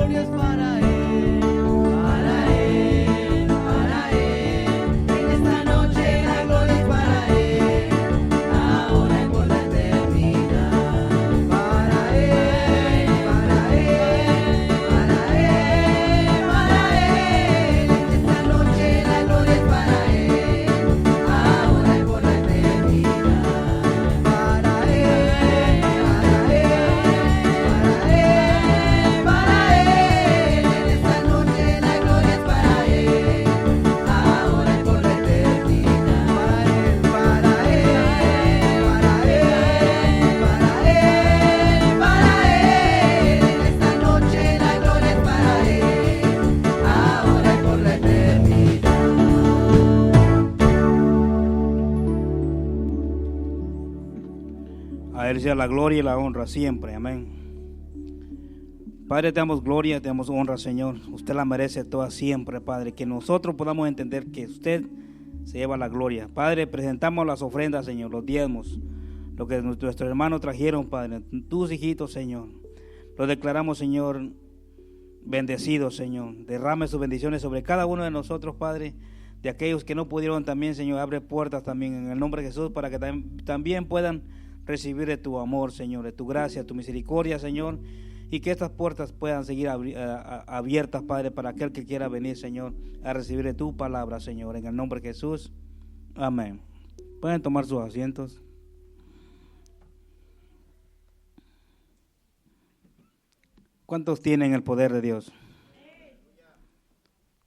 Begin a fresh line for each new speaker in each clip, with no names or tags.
gloria es para Él, para Él, para Él. En esta noche la gloria es para Él, ahora y por la eternidad. Para Él, para Él, para Él, para Él. En esta noche la gloria es para Él, ahora y por la eternidad. Para Él, para Él, para Él, en esta noche la gloria es para Él, ahora y por la eternidad. Para Él, para Él, para Él, para Él, en esta noche la gloria es para Él, ahora y por la eternidad.
A Él sea la gloria y la honra siempre, amén. Padre, te damos gloria, te damos honra, Señor. Usted la merece toda siempre, Padre. Que nosotros podamos entender que usted se lleva la gloria. Padre, presentamos las ofrendas, Señor, los diezmos, lo que nuestros hermanos trajeron, Padre, tus hijitos, Señor. Lo declaramos, Señor, bendecidos, Señor. Derrame sus bendiciones sobre cada uno de nosotros, Padre. De aquellos que no pudieron también, Señor, abre puertas también en el nombre de Jesús para que también puedan recibir de tu amor, Señor, de tu gracia, tu misericordia, Señor, y que estas puertas puedan seguir abiertas, Padre, para aquel que quiera venir, Señor, a recibir de tu palabra, Señor, en el nombre de Jesús. Amén. Pueden tomar sus asientos. ¿Cuántos tienen el poder de Dios?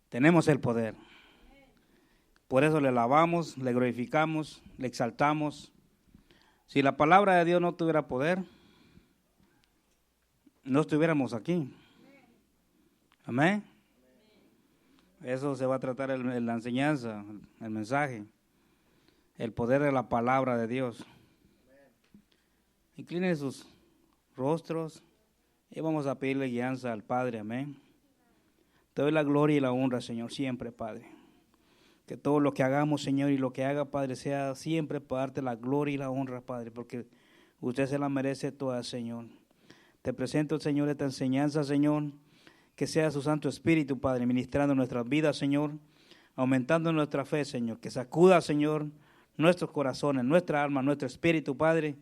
Tenemos el poder. Por eso le alabamos, le glorificamos, le exaltamos. Si la palabra de Dios no tuviera poder, no estuviéramos aquí. Amén. Eso se va a tratar en la enseñanza, el mensaje. El poder de la palabra de Dios. Inclinen sus rostros y vamos a pedirle guianza al Padre. Amén. Te doy la gloria y la honra, Señor, siempre, Padre. Que todo lo que hagamos, Señor, y lo que haga, Padre, sea siempre para darte la gloria y la honra, Padre, porque usted se la merece toda, Señor. Te presento, Señor, esta enseñanza, Señor, que sea su Santo Espíritu, Padre, ministrando nuestras vidas, Señor, aumentando nuestra fe, Señor, que sacuda, Señor, nuestros corazones, nuestra alma, nuestro espíritu, Padre,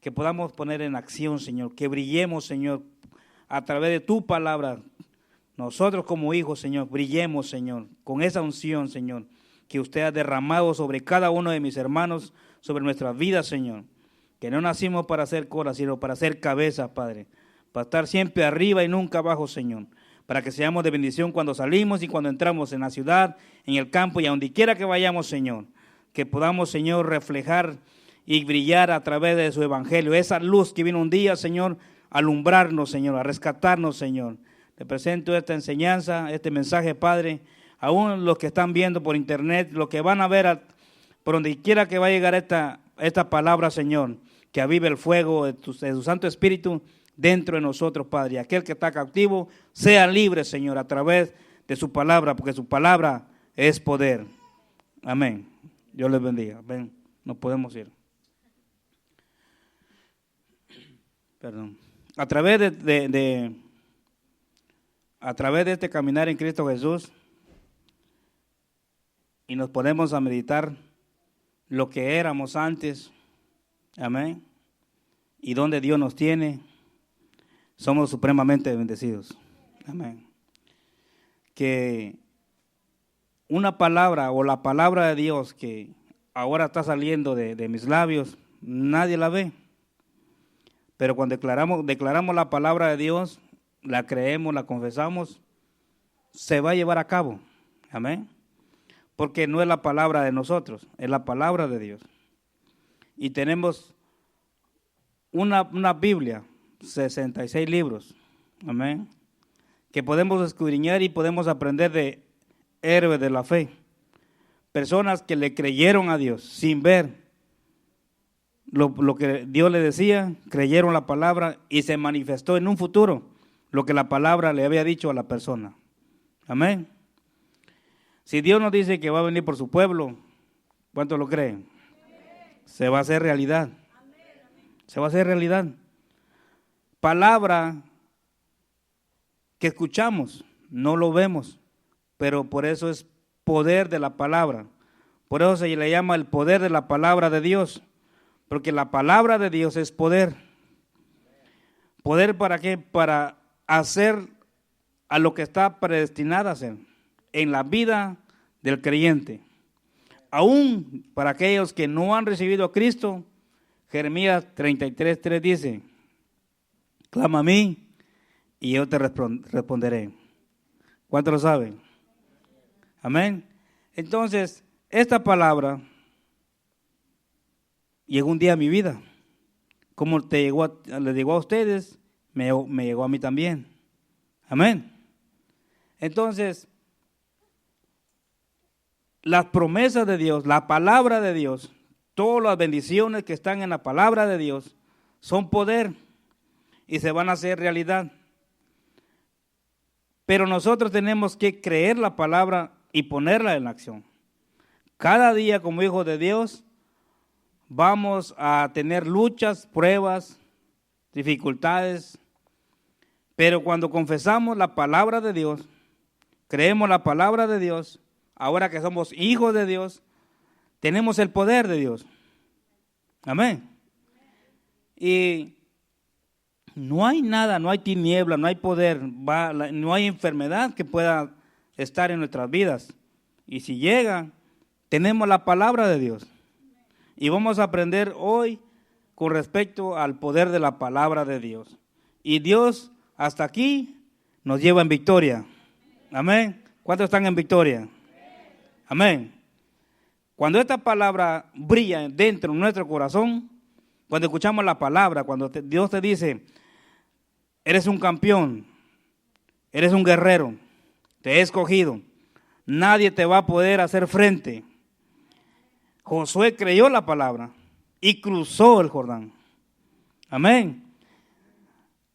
que podamos poner en acción, Señor, que brillemos, Señor, a través de tu palabra. Nosotros como hijos, Señor, brillemos, Señor, con esa unción, Señor, que usted ha derramado sobre cada uno de mis hermanos, sobre nuestras vidas, Señor. Que no nacimos para ser cola, sino para ser cabeza, Padre. Para estar siempre arriba y nunca abajo, Señor. Para que seamos de bendición cuando salimos y cuando entramos en la ciudad, en el campo y a donde quiera que vayamos, Señor. Que podamos, Señor, reflejar y brillar a través de su evangelio. Esa luz que vino un día, Señor, a alumbrarnos, Señor, a rescatarnos, Señor. Te presento esta enseñanza, este mensaje, Padre, aún los que están viendo por internet, los que van a ver por donde quiera que va a llegar esta palabra, Señor, que avive el fuego de tu Santo Espíritu dentro de nosotros, Padre. Y aquel que está cautivo sea libre, Señor, a través de su palabra, porque su palabra es poder. Amén. Dios les bendiga. Ven, nos podemos ir. Perdón. A través de este caminar en Cristo Jesús, y nos ponemos a meditar lo que éramos antes, amén, y donde Dios nos tiene, somos supremamente bendecidos, amén. Que una palabra o la palabra de Dios que ahora está saliendo de mis labios, nadie la ve, pero cuando declaramos la palabra de Dios, la creemos, la confesamos, se va a llevar a cabo, amén. Porque no es la palabra de nosotros, es la palabra de Dios. Y tenemos una Biblia, 66 libros, amén, que podemos escudriñar y podemos aprender de héroes de la fe. Personas que le creyeron a Dios sin ver lo que Dios le decía, creyeron la palabra y se manifestó en un futuro lo que la palabra le había dicho a la persona. Amén. Si Dios nos dice que va a venir por su pueblo, ¿cuántos lo creen? Se va a hacer realidad. Se va a hacer realidad. Palabra que escuchamos, no lo vemos, pero por eso es poder de la palabra. Por eso se le llama el poder de la palabra de Dios, porque la palabra de Dios es poder. ¿Poder para qué? Para hacer a lo que está predestinado a hacer en la vida del creyente. Aún para aquellos que no han recibido a Cristo, Jeremías 33:3 dice, clama a mí y yo te responderé. ¿Cuántos lo saben? Amén. Entonces, esta palabra llegó un día a mi vida. Como le llegó a ustedes, me llegó a mí también. Amén. Entonces, las promesas de Dios, la palabra de Dios, todas las bendiciones que están en la palabra de Dios son poder y se van a hacer realidad. Pero nosotros tenemos que creer la palabra y ponerla en acción. Cada día como hijos de Dios vamos a tener luchas, pruebas, dificultades, pero cuando confesamos la palabra de Dios, creemos la palabra de Dios, ahora que somos hijos de Dios, tenemos el poder de Dios. Amén. Y no hay nada, no hay tiniebla, no hay poder, no hay enfermedad que pueda estar en nuestras vidas. Y si llega, tenemos la palabra de Dios. Y vamos a aprender hoy con respecto al poder de la palabra de Dios. Y Dios hasta aquí nos lleva en victoria. Amén. ¿Cuántos están en victoria? Amén. Cuando esta palabra brilla dentro de nuestro corazón, cuando escuchamos la palabra, cuando Dios te dice, eres un campeón, eres un guerrero, te he escogido, nadie te va a poder hacer frente. Josué creyó la palabra y cruzó el Jordán. Amén.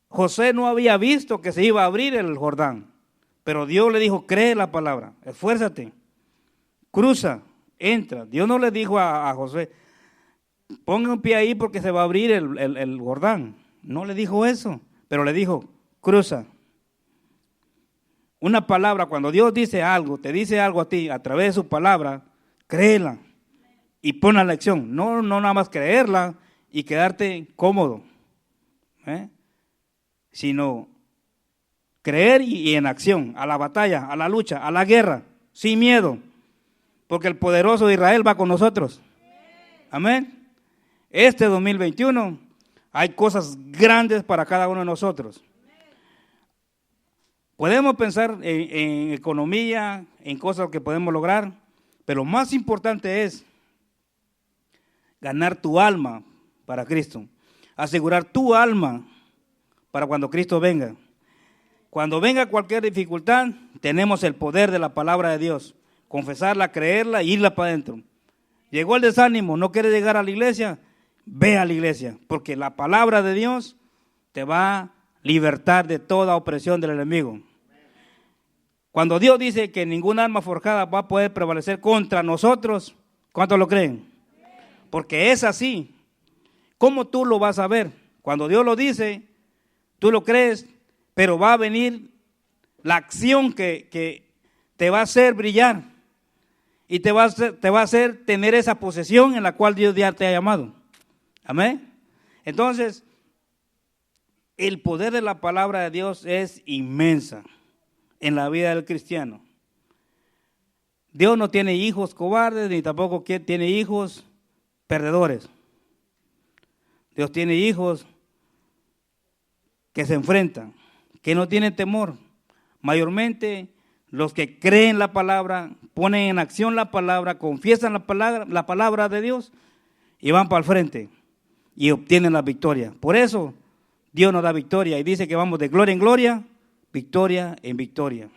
José no había visto que se iba a abrir el Jordán, pero Dios le dijo, cree la palabra, esfuérzate, cruza, entra. Dios no le dijo a José, ponga un pie ahí porque se va a abrir el Jordán. No le dijo eso, pero le dijo, cruza. Una palabra, cuando Dios dice algo, te dice algo a ti a través de su palabra, créela y pon la acción. No nada más creerla y quedarte cómodo, sino creer y en acción, a la batalla, a la lucha, a la guerra, sin miedo, porque el poderoso de Israel va con nosotros. Amén. Este 2021 hay cosas grandes para cada uno de nosotros. Podemos pensar en economía, en cosas que podemos lograr, pero lo más importante es ganar tu alma para Cristo, asegurar tu alma para cuando Cristo venga. Cuando venga cualquier dificultad, tenemos el poder de la palabra de Dios, confesarla, creerla e irla para adentro. Llegó el desánimo, no quiere llegar a la iglesia, ve a la iglesia, porque la palabra de Dios te va a libertar de toda opresión del enemigo. Cuando Dios dice que ningún arma forjada va a poder prevalecer contra nosotros, ¿cuántos lo creen? Porque es así. ¿Cómo tú lo vas a ver? Cuando Dios lo dice, tú lo crees, pero va a venir la acción que te va a hacer brillar y te va a hacer tener esa posesión en la cual Dios ya te ha llamado. Amén. Entonces, el poder de la palabra de Dios es inmensa en la vida del cristiano. Dios no tiene hijos cobardes ni tampoco tiene hijos perdedores. Dios tiene hijos que se enfrentan, que no tienen temor. Mayormente los que creen la palabra, ponen en acción la palabra, confiesan la palabra de Dios y van para el frente y obtienen la victoria. Por eso Dios nos da victoria y dice que vamos de gloria en gloria, victoria en victoria.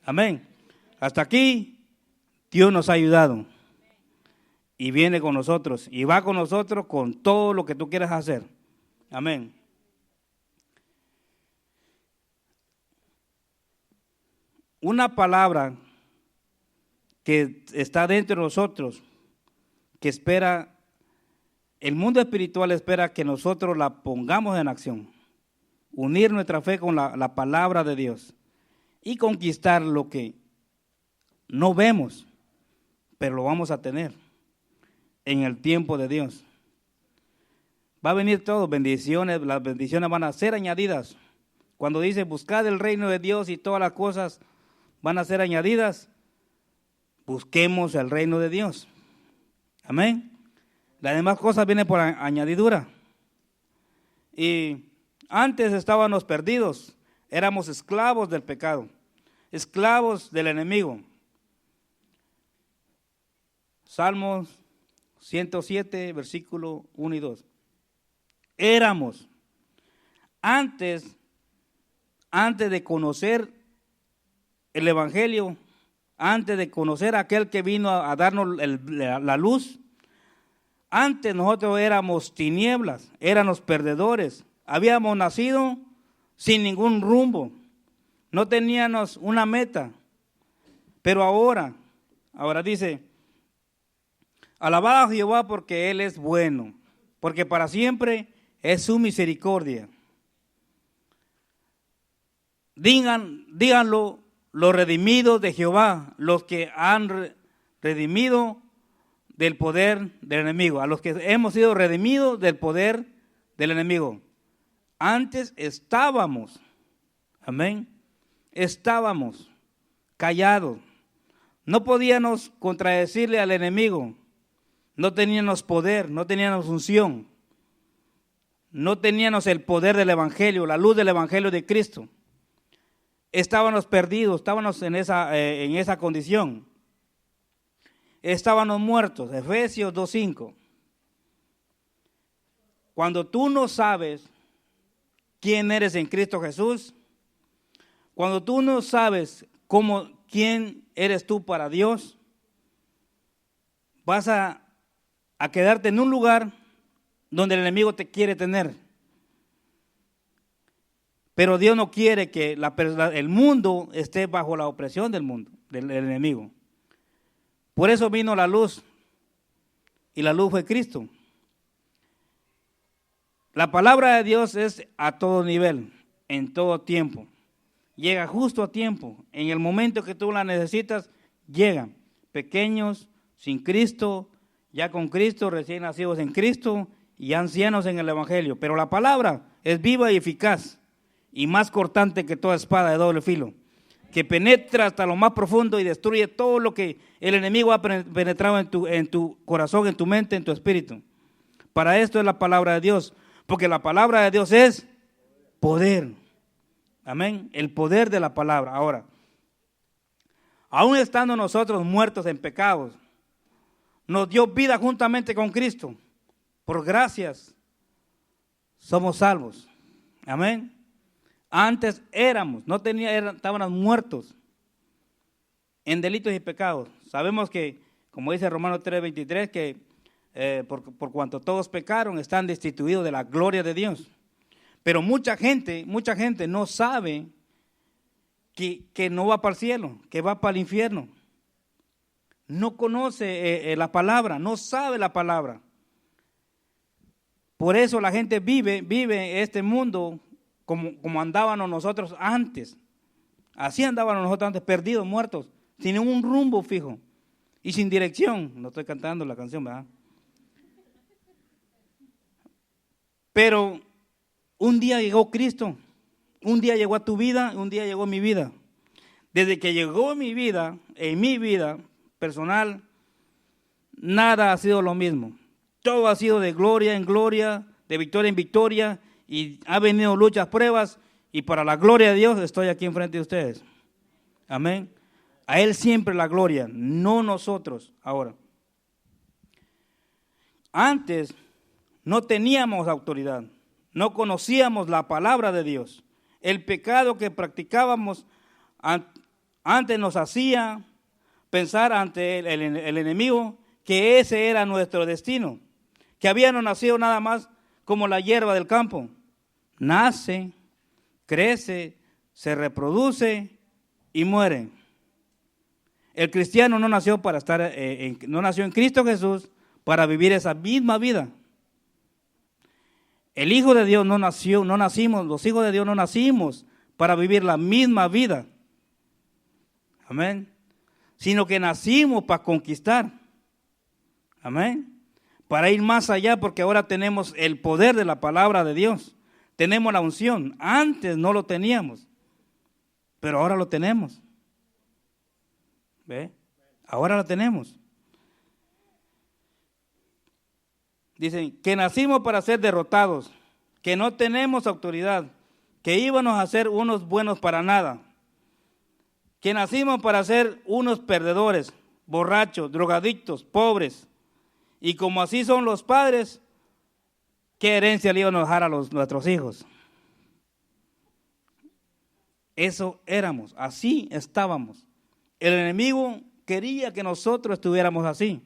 Amén. Hasta aquí Dios nos ha ayudado y viene con nosotros y va con nosotros con todo lo que tú quieras hacer. Amén. Una palabra que está dentro de nosotros, que espera, el mundo espiritual espera que nosotros la pongamos en acción. Unir nuestra fe con la palabra de Dios. y conquistar lo que no vemos, pero lo vamos a tener en el tiempo de Dios. Va a venir todo, bendiciones, las bendiciones van a ser añadidas. Cuando dice buscad el reino de Dios y todas las cosas van a ser añadidas, busquemos el reino de Dios. Amén. Las demás cosas vienen por añadidura. Y antes estábamos perdidos, éramos esclavos del pecado, esclavos del enemigo. Salmos 107, versículo 1 y 2. Éramos, antes de conocer el Evangelio, antes de conocer a aquel que vino a darnos la luz, antes nosotros éramos tinieblas, éramos perdedores, habíamos nacido sin ningún rumbo, no teníamos una meta, pero ahora dice, alabad a Jehová porque Él es bueno, porque para siempre es su misericordia. Díganlo los redimidos de Jehová, los que han redimido del poder del enemigo, a los que hemos sido redimidos del poder del enemigo. Antes estábamos, amén, estábamos callados, no podíamos contradecirle al enemigo, no teníamos poder, no teníamos unción, no teníamos el poder del evangelio, la luz del evangelio de Cristo. Estábamos perdidos, estábamos en esa condición. Estábamos muertos, Efesios 2:5. Cuando tú no sabes quién eres en Cristo Jesús, cuando tú no sabes quién eres tú para Dios, vas a quedarte en un lugar donde el enemigo te quiere tener. Pero Dios no quiere que el mundo esté bajo la opresión del mundo, del enemigo. Por eso vino la luz, y la luz fue Cristo. La palabra de Dios es a todo nivel, en todo tiempo. Llega justo a tiempo, en el momento que tú la necesitas, llega. Pequeños, sin Cristo, ya con Cristo, recién nacidos en Cristo y ancianos en el Evangelio. Pero la palabra es viva y eficaz y más cortante que toda espada de doble filo, que penetra hasta lo más profundo y destruye todo lo que el enemigo ha penetrado en tu corazón, en tu mente, en tu espíritu. Para esto es la palabra de Dios, porque la palabra de Dios es poder. Amén, el poder de la palabra. Ahora, aún estando nosotros muertos en pecados, nos dio vida juntamente con Cristo. Por gracias somos salvos. Amén. Antes estábamos muertos en delitos y pecados. Sabemos que, como dice Romanos 3:23, que por cuanto todos pecaron, están destituidos de la gloria de Dios. Pero mucha gente no sabe que no va para el cielo, que va para el infierno. No conoce la palabra, no sabe la palabra. Por eso la gente vive este mundo como andábamos nosotros antes. Así andábamos nosotros antes, perdidos, muertos, sin un rumbo fijo y sin dirección. No estoy cantando la canción, ¿verdad? Pero un día llegó Cristo, un día llegó a tu vida, un día llegó a mi vida. Desde que llegó a mi vida, en mi vida personal, nada ha sido lo mismo. Todo ha sido de gloria en gloria, de victoria en victoria, y ha venido luchas, pruebas, y para la gloria de Dios estoy aquí enfrente de ustedes. Amén. A Él siempre la gloria, no nosotros ahora. Antes no teníamos autoridad, no conocíamos la palabra de Dios. El pecado que practicábamos antes nos hacía pensar ante el enemigo que ese era nuestro destino, que habíamos nacido nada más como la hierba del campo. Nace, crece, se reproduce y muere. El cristiano no nació para no nació en Cristo Jesús para vivir esa misma vida. El Hijo de Dios los hijos de Dios no nacimos para vivir la misma vida. Amén. Sino que nacimos para conquistar. Amén. Para ir más allá, porque ahora tenemos el poder de la palabra de Dios. Tenemos la unción. Antes no lo teníamos, pero ahora lo tenemos. ¿Ve? Ahora lo tenemos. Dicen que nacimos para ser derrotados, que no tenemos autoridad, que íbamos a ser unos buenos para nada, que nacimos para ser unos perdedores, borrachos, drogadictos, pobres. Y como así son los padres, ¿qué herencia le iban a dejar a nuestros hijos? Eso éramos, así estábamos. El enemigo quería que nosotros estuviéramos así.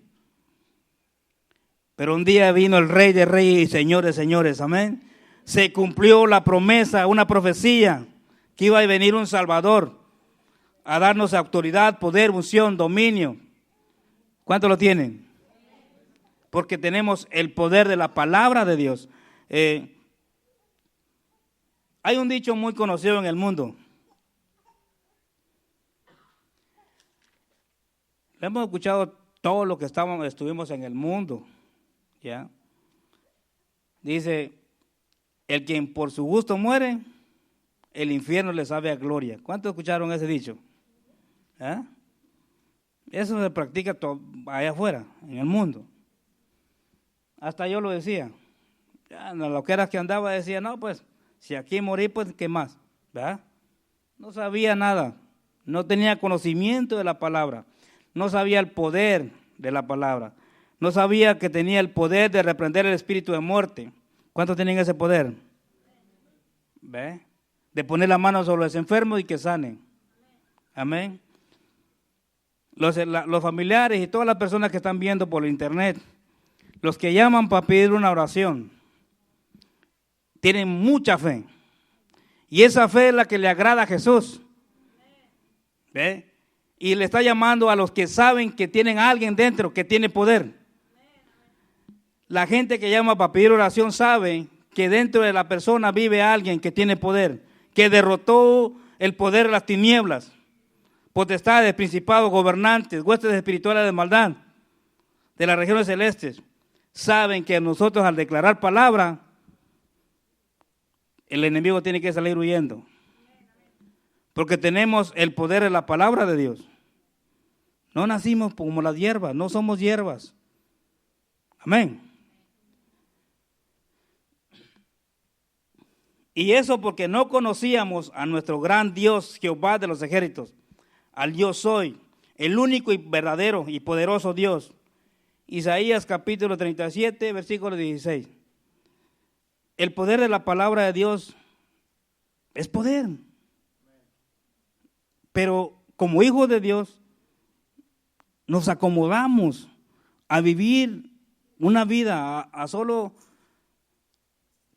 Pero un día vino el Rey de Reyes y Señor de Señores, amén. Se cumplió la promesa, una profecía, que iba a venir un Salvador a darnos autoridad, poder, unción, dominio. ¿Cuántos lo tienen? Porque tenemos el poder de la palabra de Dios. Hay un dicho muy conocido en el mundo. Lo hemos escuchado todo lo que estuvimos en el mundo. ¿Ya? Dice, el quien por su gusto muere, el infierno le sabe a gloria. ¿Cuántos escucharon ese dicho? ¿Ah? Eso se practica allá afuera, en el mundo. Hasta yo lo decía. Ya, en las loqueras que andaba decía, no, pues, si aquí morí, pues, ¿qué más? ¿Verdad? No sabía nada. No tenía conocimiento de la palabra. No sabía el poder de la palabra. No sabía que tenía el poder de reprender el espíritu de muerte. ¿Cuántos tienen ese poder? ¿Ve? De poner la mano sobre los enfermos y que sanen. Amén. Los familiares y todas las personas que están viendo por internet, los que llaman para pedir una oración, tienen mucha fe. Y esa fe es la que le agrada a Jesús. ¿Ve? Y le está llamando a los que saben que tienen a alguien dentro que tiene poder. La gente que llama para pedir oración sabe que dentro de la persona vive alguien que tiene poder, que derrotó el poder de las tinieblas, potestades, principados, gobernantes, huestes espirituales de maldad de las regiones celestes. Saben que nosotros al declarar palabra, el enemigo tiene que salir huyendo. Porque tenemos el poder de la palabra de Dios. No nacimos como las hierbas, no somos hierbas. Amén. Y eso porque no conocíamos a nuestro gran Dios, Jehová de los ejércitos, al Yo Soy, el único y verdadero y poderoso Dios. Isaías capítulo 37, versículo 16. El poder de la palabra de Dios es poder. Pero como hijos de Dios, nos acomodamos a vivir una vida, a solo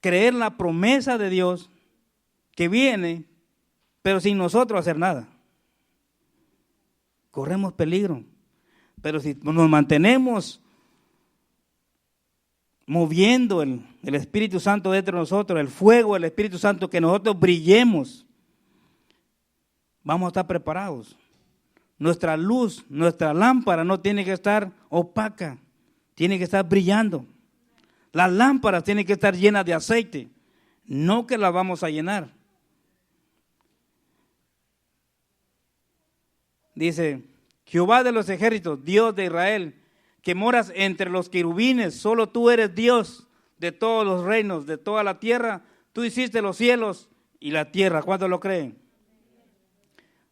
creer la promesa de Dios que viene, pero sin nosotros hacer nada. Corremos peligro. Pero si nos mantenemos moviendo el Espíritu Santo dentro de nosotros, el fuego del Espíritu Santo, que nosotros brillemos, vamos a estar preparados. Nuestra luz, nuestra lámpara no tiene que estar opaca, tiene que estar brillando. Las lámparas tienen que estar llenas de aceite, no que las vamos a llenar. Dice, Jehová de los ejércitos, Dios de Israel, que moras entre los querubines, solo tú eres Dios de todos los reinos, de toda la tierra. Tú hiciste los cielos y la tierra. ¿Cuántos lo creen?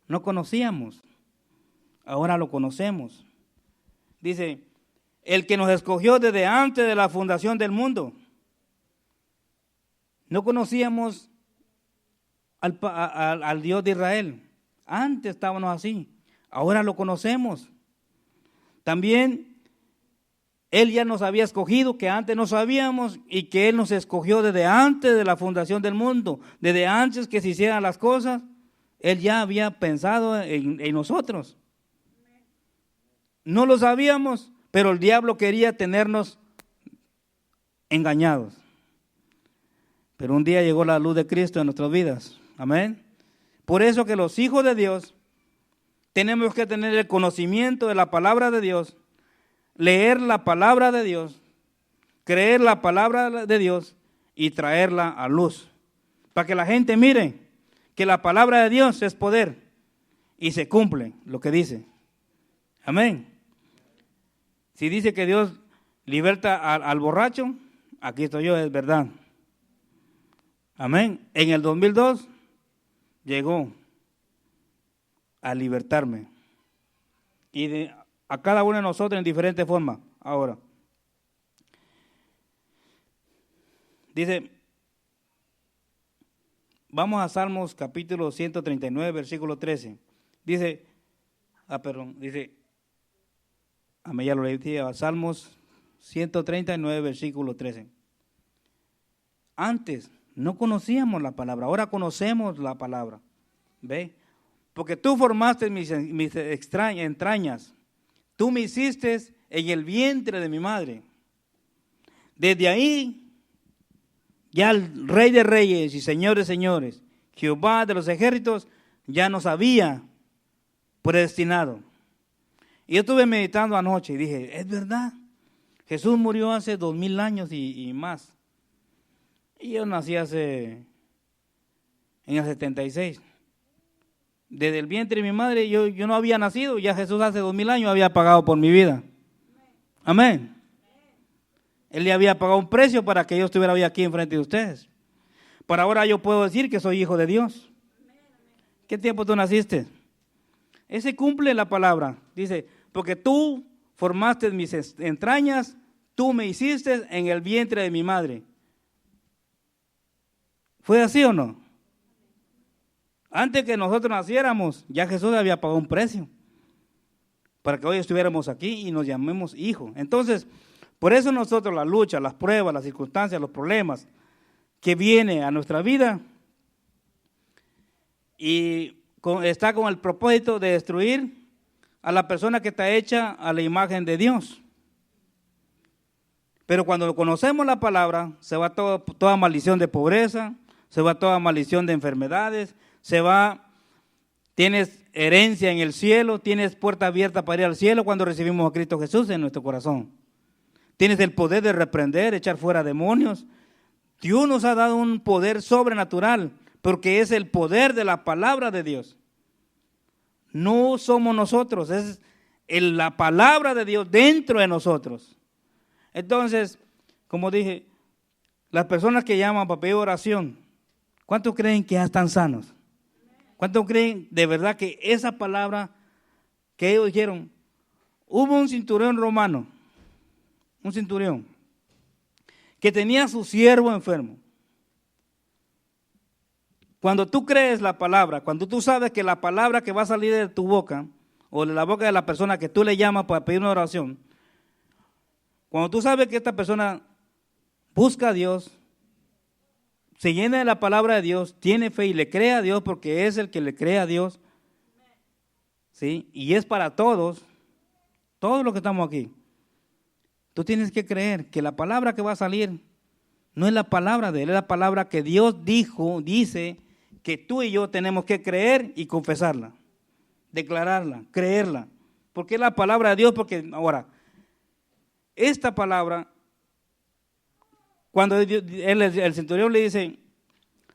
No conocíamos, ahora lo conocemos. Dice, el que nos escogió desde antes de la fundación del mundo. No conocíamos al Dios de Israel. Antes estábamos así, ahora lo conocemos. También Él ya nos había escogido, que antes no sabíamos, y que Él nos escogió desde antes de la fundación del mundo, desde antes que se hicieran las cosas. Él ya había pensado en nosotros. No lo sabíamos, pero el diablo quería tenernos engañados. Pero un día llegó la luz de Cristo en nuestras vidas. Amén. Por eso que los hijos de Dios tenemos que tener el conocimiento de la palabra de Dios, leer la palabra de Dios, creer la palabra de Dios y traerla a luz. Para que la gente mire que la palabra de Dios es poder y se cumple lo que dice. Amén. Si dice que Dios liberta al borracho, aquí estoy yo, es verdad. Amén. En el 2002 llegó a libertarme. Y a cada uno de nosotros en diferentes formas. Ahora, dice, vamos a Salmos capítulo 139, versículo 13. Dice, ya lo leí, Salmos 139, versículo 13. Antes no conocíamos la palabra, ahora conocemos la palabra. ¿Ve? Porque tú formaste mis entrañas, tú me hiciste en el vientre de mi madre. Desde ahí, ya el Rey de Reyes y Señor de Señores, Jehová de los ejércitos, ya nos había predestinado. Y yo estuve meditando anoche y dije, es verdad, Jesús murió hace 2000 años y más. Y yo nací en el 76. Desde el vientre de mi madre yo no había nacido, ya Jesús hace 2000 años había pagado por mi vida. Amén. Él le había pagado un precio para que yo estuviera hoy aquí enfrente de ustedes. Por ahora yo puedo decir que soy hijo de Dios. ¿Qué tiempo tú naciste? Ese cumple la palabra. Dice, porque tú formaste mis entrañas, tú me hiciste en el vientre de mi madre. ¿Fue así o no? Antes que nosotros naciéramos, ya Jesús había pagado un precio para que hoy estuviéramos aquí y nos llamemos hijos. Entonces, por eso nosotros la lucha, las pruebas, las circunstancias, los problemas que vienen a nuestra vida y está con el propósito de destruir a la persona que está hecha a la imagen de Dios. Pero cuando conocemos la palabra, se va toda maldición de pobreza, se va toda maldición de enfermedades, tienes herencia en el cielo, tienes puerta abierta para ir al cielo cuando recibimos a Cristo Jesús en nuestro corazón. Tienes el poder de reprender, echar fuera demonios. Dios nos ha dado un poder sobrenatural, porque es el poder de la palabra de Dios. No somos nosotros, es la palabra de Dios dentro de nosotros. Entonces, como dije, las personas que llaman para pedir oración, ¿cuántos creen que ya están sanos? ¿Cuántos creen de verdad que esa palabra que ellos dijeron? Hubo un centurión romano, un centurión, que tenía a su siervo enfermo. Cuando tú crees la palabra, cuando tú sabes que la palabra que va a salir de tu boca, o de la boca de la persona que tú le llamas para pedir una oración, cuando tú sabes que esta persona busca a Dios, se llena de la palabra de Dios, tiene fe y le cree a Dios porque es el que le cree a Dios, ¿sí? Y es para todos los que estamos aquí. Tú tienes que creer que la palabra que va a salir no es la palabra de Él, es la palabra que Dios dice que tú y yo tenemos que creer y confesarla, declararla, creerla, porque es la palabra de Dios. Porque ahora, esta palabra, cuando el centurión le dice,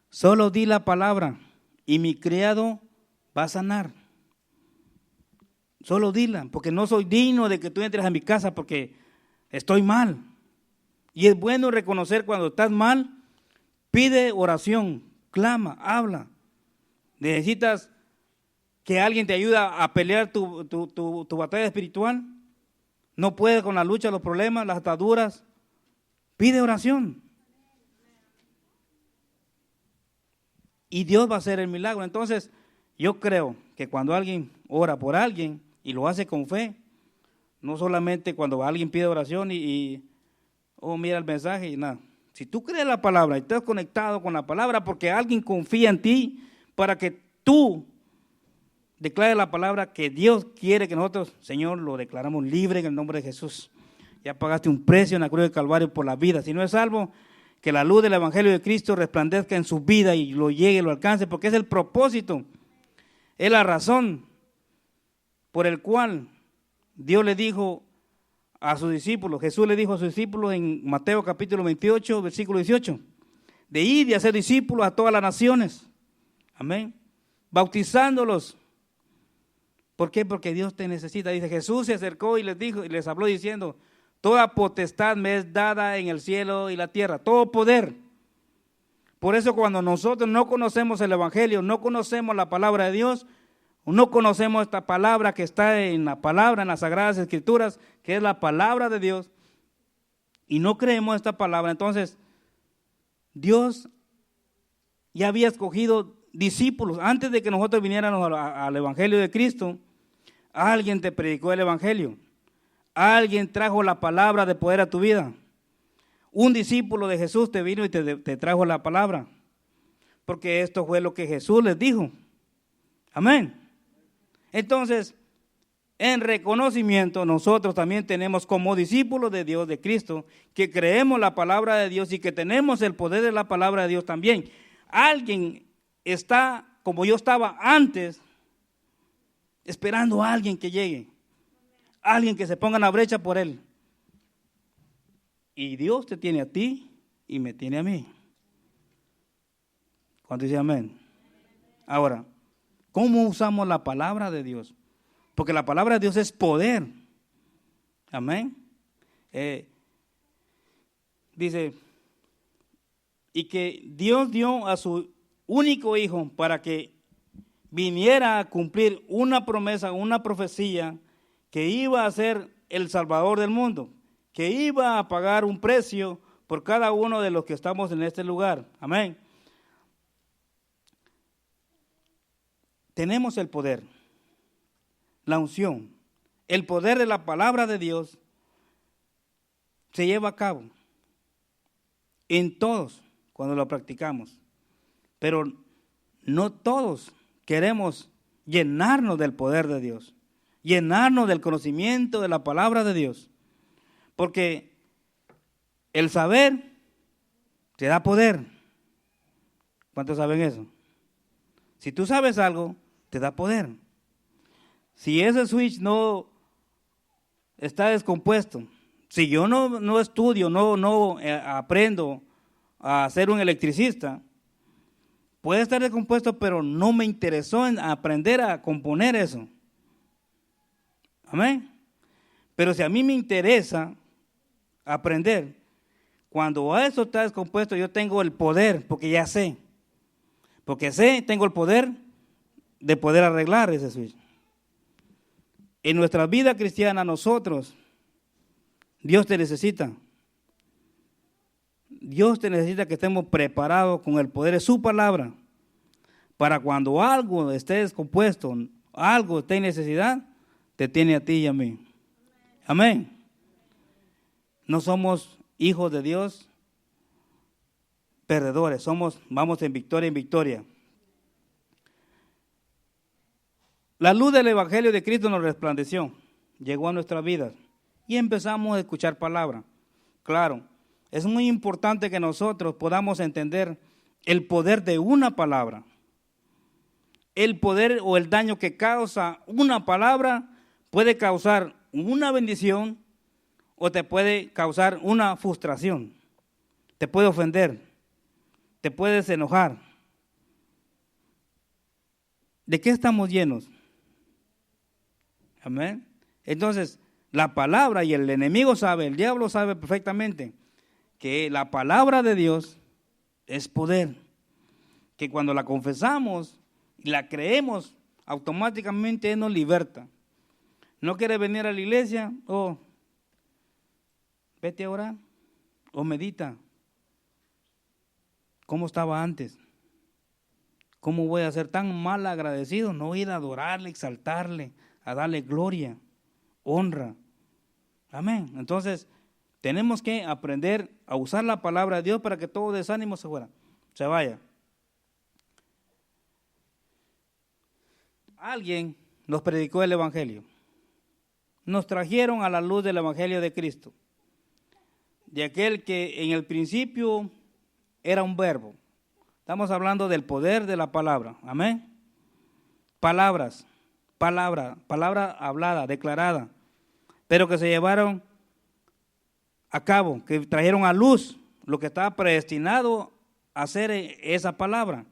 solo di la palabra y mi criado va a sanar. Solo dila, porque no soy digno de que tú entres a mi casa porque estoy mal. Y es bueno reconocer cuando estás mal, pide oración, clama, habla. Necesitas que alguien te ayude a pelear tu batalla espiritual. No puedes con la lucha, los problemas, las ataduras. Pide oración. Y Dios va a hacer el milagro. Entonces, yo creo que cuando alguien ora por alguien y lo hace con fe, no solamente cuando alguien pide oración mira el mensaje y nada. Si tú crees la palabra y estás conectado con la palabra porque alguien confía en ti para que tú declares la palabra que Dios quiere que nosotros, Señor, lo declaramos libre en el nombre de Jesús. Ya pagaste un precio en la cruz del Calvario por la vida. Si no es salvo, que la luz del Evangelio de Cristo resplandezca en su vida y lo llegue, lo alcance, porque es el propósito, es la razón por el cual Dios le dijo a sus discípulos, Jesús le dijo a sus discípulos en Mateo capítulo 28, versículo 18, de ir y hacer discípulos a todas las naciones. Amén. Bautizándolos. ¿Por qué? Porque Dios te necesita. Dice, Jesús se acercó y les dijo, y les habló diciendo, toda potestad me es dada en el cielo y la tierra, todo poder. Por eso cuando nosotros no conocemos el evangelio, no conocemos la palabra de Dios, no conocemos esta palabra que está en la palabra, en las sagradas escrituras, que es la palabra de Dios, y no creemos esta palabra, entonces Dios ya había escogido discípulos. Antes de que nosotros viniéramos al evangelio de Cristo, alguien te predicó el evangelio, alguien trajo la palabra de poder a tu vida. Un discípulo de Jesús te vino y te trajo la palabra, porque esto fue lo que Jesús les dijo. Amén. Entonces, en reconocimiento, nosotros también tenemos como discípulos de Dios, de Cristo, que creemos la palabra de Dios y que tenemos el poder de la palabra de Dios también. Alguien está, como yo estaba antes, esperando a alguien que llegue, alguien que se ponga en la brecha por él. Y Dios te tiene a ti y me tiene a mí. ¿Cuánto dice amén? Ahora, ¿cómo usamos la palabra de Dios? Porque la palabra de Dios es poder. Amén. Dice, y que Dios dio a su único hijo para que viniera a cumplir una promesa, una profecía, que iba a ser el Salvador del mundo, que iba a pagar un precio por cada uno de los que estamos en este lugar. Amén. Tenemos el poder, la unción, el poder de la palabra de Dios se lleva a cabo en todos cuando lo practicamos, pero no todos queremos llenarnos del poder de Dios, llenarnos del conocimiento de la palabra de Dios, porque el saber te da poder. ¿Cuántos saben eso? Si tú sabes algo, te da poder. Si ese switch no está descompuesto, si yo no estudio, no aprendo a ser un electricista, puede estar descompuesto, pero no me interesó en aprender a componer eso. Amén. Pero si a mí me interesa aprender, cuando eso está descompuesto, yo tengo el poder, porque ya sé. Porque tengo el poder de poder arreglar ese switch. En nuestra vida cristiana, nosotros, Dios te necesita. Dios te necesita que estemos preparados con el poder de su palabra, para cuando algo esté descompuesto, algo esté en necesidad, te tiene a ti y a mí. Amén. No somos hijos de Dios perdedores, vamos en victoria. La luz del evangelio de Cristo nos resplandeció, llegó a nuestras vidas y empezamos a escuchar palabra. Claro, es muy importante que nosotros podamos entender el poder de una palabra. El poder o el daño que causa una palabra puede causar una bendición o te puede causar una frustración. Te puede ofender, te puedes enojar. ¿De qué estamos llenos? Amén. Entonces, la palabra, y el enemigo sabe, el diablo sabe perfectamente que la palabra de Dios es poder. Que cuando la confesamos y la creemos, automáticamente Él nos liberta. ¿No quiere venir a la iglesia? Vete a orar o medita. ¿Cómo estaba antes? ¿Cómo voy a ser tan mal agradecido? No ir a adorarle, exaltarle, a darle gloria, honra. Amén. Entonces, tenemos que aprender a usar la palabra de Dios para que todo desánimo se vaya. Alguien nos predicó el evangelio. Nos trajeron a la luz del evangelio de Cristo. De aquel que en el principio era un verbo. Estamos hablando del poder de la palabra. Amén. Palabras. palabra hablada, declarada, pero que se llevaron a cabo, que trajeron a luz lo que estaba predestinado a hacer esa palabra.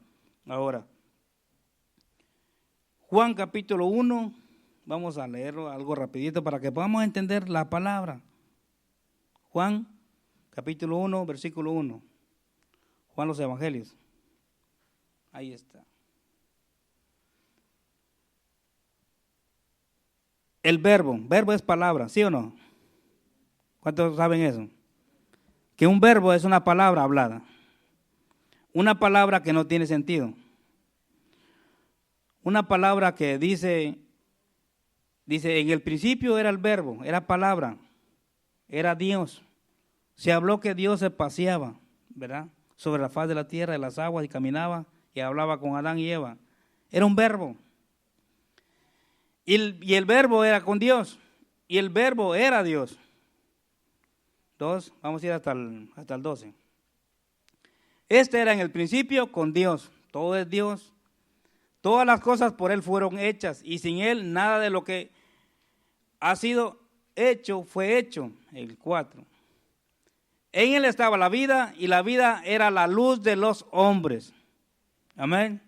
Ahora, Juan capítulo 1, vamos a leerlo algo rapidito para que podamos entender la palabra. Juan capítulo 1, versículo 1. Juan los Evangelios. Ahí está. El verbo es palabra, ¿sí o no? ¿Cuántos saben eso? Que un verbo es una palabra hablada. Una palabra que no tiene sentido. Una palabra que dice, en el principio era el verbo, era palabra, era Dios. Se habló que Dios se paseaba, ¿verdad? Sobre la faz de la tierra, de las aguas, y caminaba y hablaba con Adán y Eva. Era un verbo. Y el verbo era con Dios. Y el verbo era Dios. Vamos a ir hasta el 12. Este era en el principio con Dios. Todo es Dios. Todas las cosas por Él fueron hechas. Y sin Él nada de lo que ha sido hecho fue hecho. El 4. En Él estaba la vida y la vida era la luz de los hombres. Amén.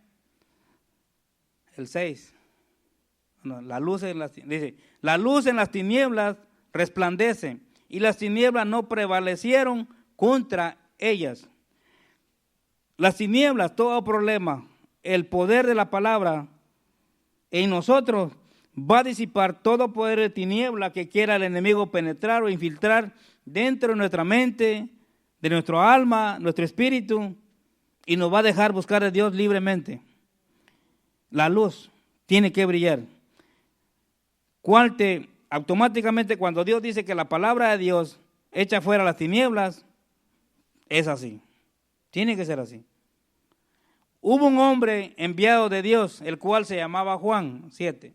El 6. No, dice, la luz en las tinieblas resplandece y las tinieblas no prevalecieron contra ellas. Las tinieblas, todo problema, el poder de la palabra en nosotros va a disipar todo poder de tiniebla que quiera el enemigo penetrar o infiltrar dentro de nuestra mente, de nuestro alma, nuestro espíritu, y nos va a dejar buscar a Dios libremente. La luz tiene que brillar. Automáticamente cuando Dios dice que la palabra de Dios echa fuera las tinieblas, es así. Tiene que ser así. Hubo un hombre enviado de Dios, el cual se llamaba Juan, 7.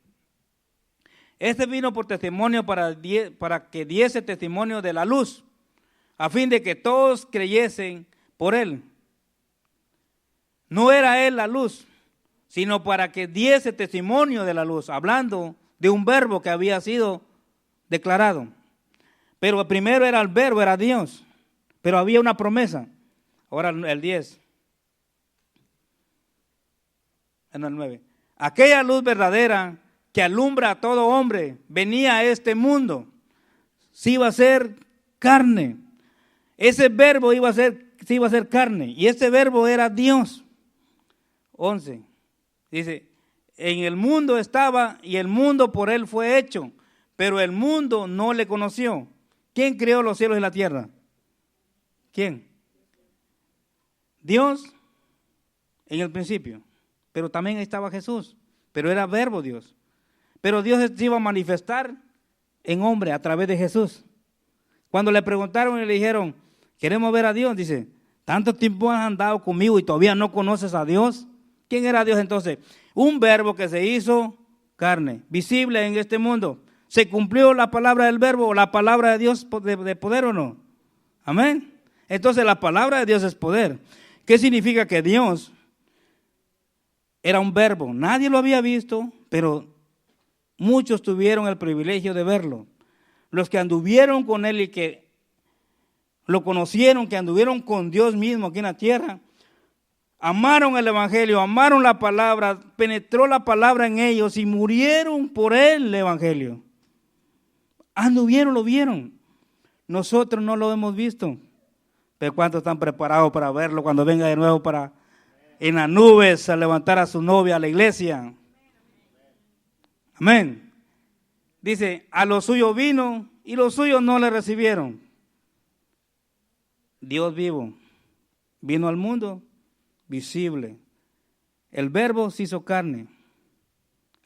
Este vino por testimonio para que diese testimonio de la luz, a fin de que todos creyesen por él. No era él la luz, sino para que diese testimonio de la luz, hablando de un verbo que había sido declarado. Pero primero era el verbo, era Dios, pero había una promesa. Ahora el 10. En el 9. Aquella luz verdadera que alumbra a todo hombre venía a este mundo. Sí iba a ser carne. Ese verbo iba a ser carne. Y ese verbo era Dios. 11. Dice, en el mundo estaba y el mundo por él fue hecho, pero el mundo no le conoció. ¿Quién creó los cielos y la tierra? ¿Quién? Dios en el principio, pero también estaba Jesús, pero era verbo Dios. Pero Dios se iba a manifestar en hombre a través de Jesús. Cuando le preguntaron y le dijeron, queremos ver a Dios, dice, tanto tiempo has andado conmigo y todavía no conoces a Dios. ¿Quién era Dios entonces? Un verbo que se hizo carne, visible en este mundo. ¿Se cumplió la palabra del verbo o la palabra de Dios de poder o no? Amén. Entonces la palabra de Dios es poder. ¿Qué significa? Que Dios era un verbo. Nadie lo había visto, pero muchos tuvieron el privilegio de verlo. Los que anduvieron con Él y que lo conocieron, que anduvieron con Dios mismo aquí en la tierra, amaron el evangelio, amaron la palabra, penetró la palabra en ellos y murieron por el evangelio. Anduvieron, lo vieron. Nosotros no lo hemos visto. Pero ¿cuántos están preparados para verlo cuando venga de nuevo para en las nubes a levantar a su novia a la iglesia? Amén. Dice, a los suyos vino y los suyos no le recibieron. Dios vivo vino al mundo visible. El verbo se hizo carne.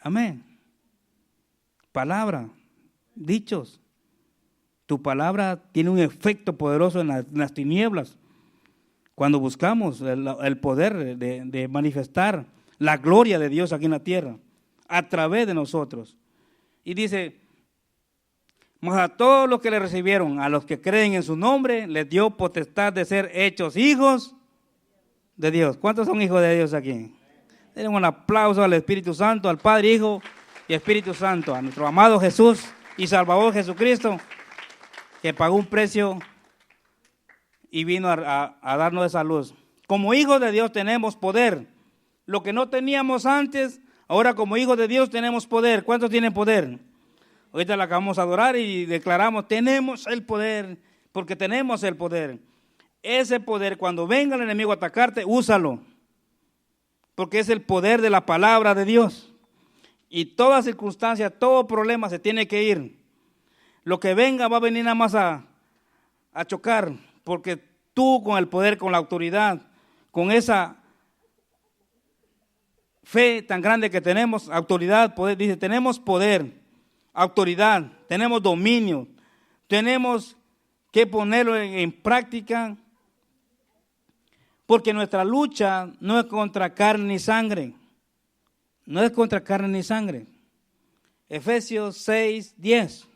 Amén. Palabra, dichos. Tu palabra tiene un efecto poderoso en las tinieblas. Cuando buscamos el poder de manifestar la gloria de Dios aquí en la tierra, a través de nosotros. Y dice, mas a todos los que le recibieron, a los que creen en su nombre, les dio potestad de ser hechos hijos de Dios. ¿Cuántos son hijos de Dios aquí? Denle un aplauso al Espíritu Santo, al Padre, Hijo y Espíritu Santo, a nuestro amado Jesús y Salvador Jesucristo, que pagó un precio y vino a darnos esa luz. Como hijos de Dios tenemos poder. Lo que no teníamos antes, ahora como hijos de Dios tenemos poder. ¿Cuántos tienen poder? Ahorita la acabamos de adorar y declaramos, tenemos el poder, porque tenemos el poder. Ese poder, cuando venga el enemigo a atacarte, úsalo, porque es el poder de la palabra de Dios. Y toda circunstancia, todo problema se tiene que ir. Lo que venga va a venir nada más a chocar, porque tú con el poder, con la autoridad, con esa fe tan grande que tenemos, autoridad, poder, dice, tenemos poder, autoridad, tenemos dominio, tenemos que ponerlo en práctica, porque nuestra lucha no es contra carne ni sangre, no es contra carne ni sangre. Efesios 6:10.